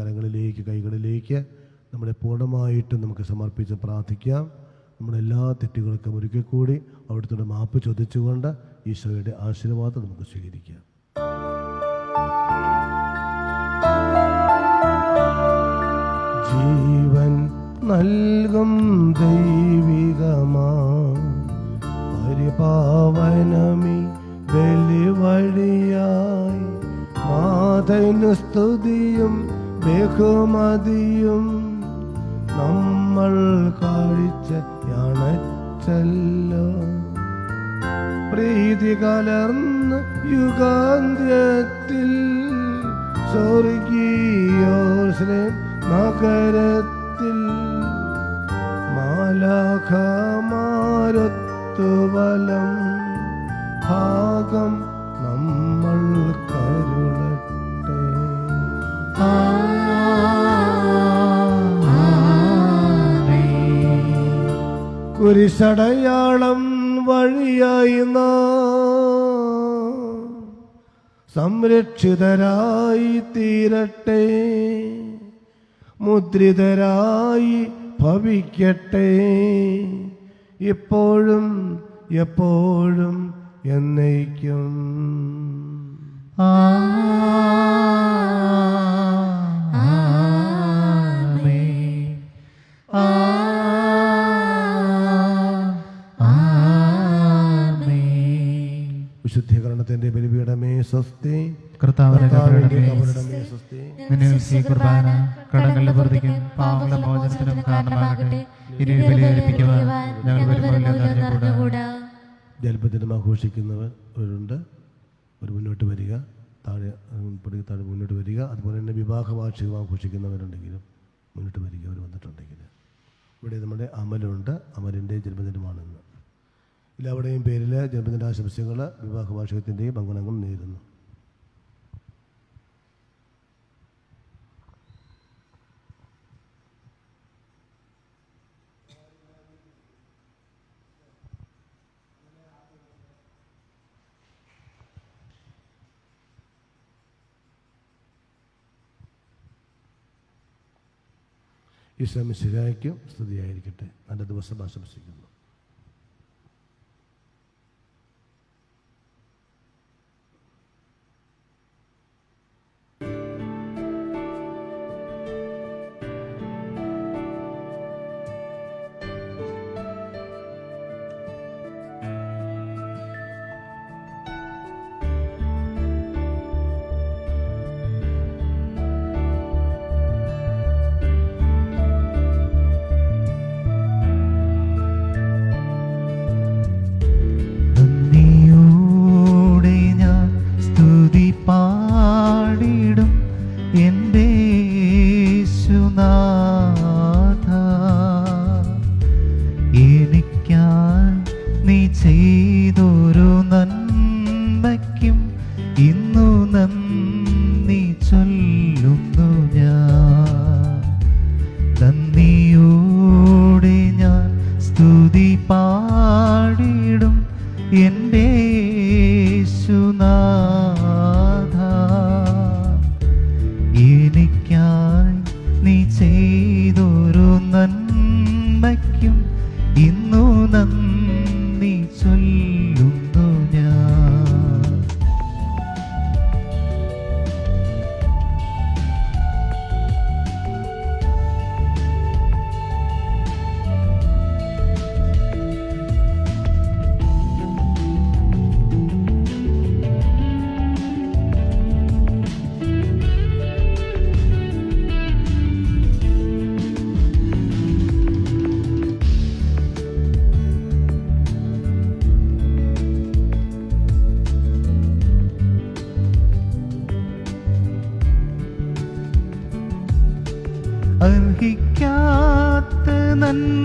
കൈകളിലേക്ക് നമ്മളെ പൂർണ്ണമായിട്ടും നമുക്ക് സമർപ്പിച്ച് പ്രാർത്ഥിക്കാം. നമ്മുടെ എല്ലാ തെറ്റുകൾക്കും ഒരിക്കൽ കൂടി അവിടുത്തെ മാപ്പ് ചോദിച്ചുകൊണ്ട് ഈശോയുടെ ആശീർവാദം നമുക്ക് സ്വീകരിക്കാം. ജീവൻ നൽകും ദൈവികമാ പരിപാവനമി ബലി വഴിയായി നാഥന് സ്തുതിയും ബഹുമതിയും നമ്മൾ കാഴ്ചയാണല്ലോ. പ്രീതി കലർന്ന് യുഗാന്ത്യത്തിൽ സ്വർഗീയോസ്ലേം നഗരത്തിൽ മാലാഖമാരൊത്തുവലം ഭാഗം നമ്മൾ കരുളട്ടെ. കുരിശടയാളം വഴിയായി നാം സംരക്ഷിതരായി തീരട്ടെ, മുദ്രിതരായി ഭവിക്കട്ടെ, ഇപ്പോഴും എപ്പോഴും എന്നേക്കും. വിശുദ്ധീകരണത്തിന്റെ ബലിപീഠമേ സ്വസ്തി, കർത്താവിന്റെ കർത്താവിന്റെ കബറിടമേ സ്വസ്തി. നിന്നെ കുർബാന കടങ്ങളുടെ പ്രതിക്കും പാവങ്ങളുടെ മോചനത്തിനും കാരണമാകട്ടെ. ഇനി ബലിയർപ്പിക്കുവാൻ ഞങ്ങൾ വരുമ്പോൾ ജലപദിനം ആഘോഷിക്കുന്നവരുണ്ട്. ഒരു മുന്നോട്ട് വരിക, താഴെ മുന്നോട്ട് വരിക. അതുപോലെ തന്നെ വിവാഹ വാർഷികം ആഘോഷിക്കുന്നവരുണ്ടെങ്കിലും മുന്നോട്ട് വരിക. അവർ വന്നിട്ടുണ്ടെങ്കിൽ ഇവിടെ നമ്മുടെ അമലുണ്ട്. അമലിൻ്റെ ജന്മദിനമാണെന്ന് എല്ലാവരുടെയും പേരിൽ ജന്മദിനാശംസകൾ വിവാഹ വാർഷികത്തിൻ്റെയും അംഗണങ്ങൾ നേരുന്നു. ഈശോ മിശിഹായ്ക്കും സ്തുതിയായിരിക്കട്ടെ. നല്ല ദിവസം ആശംസിക്കുന്നു. അർഹിക്കാത്ത നന്മ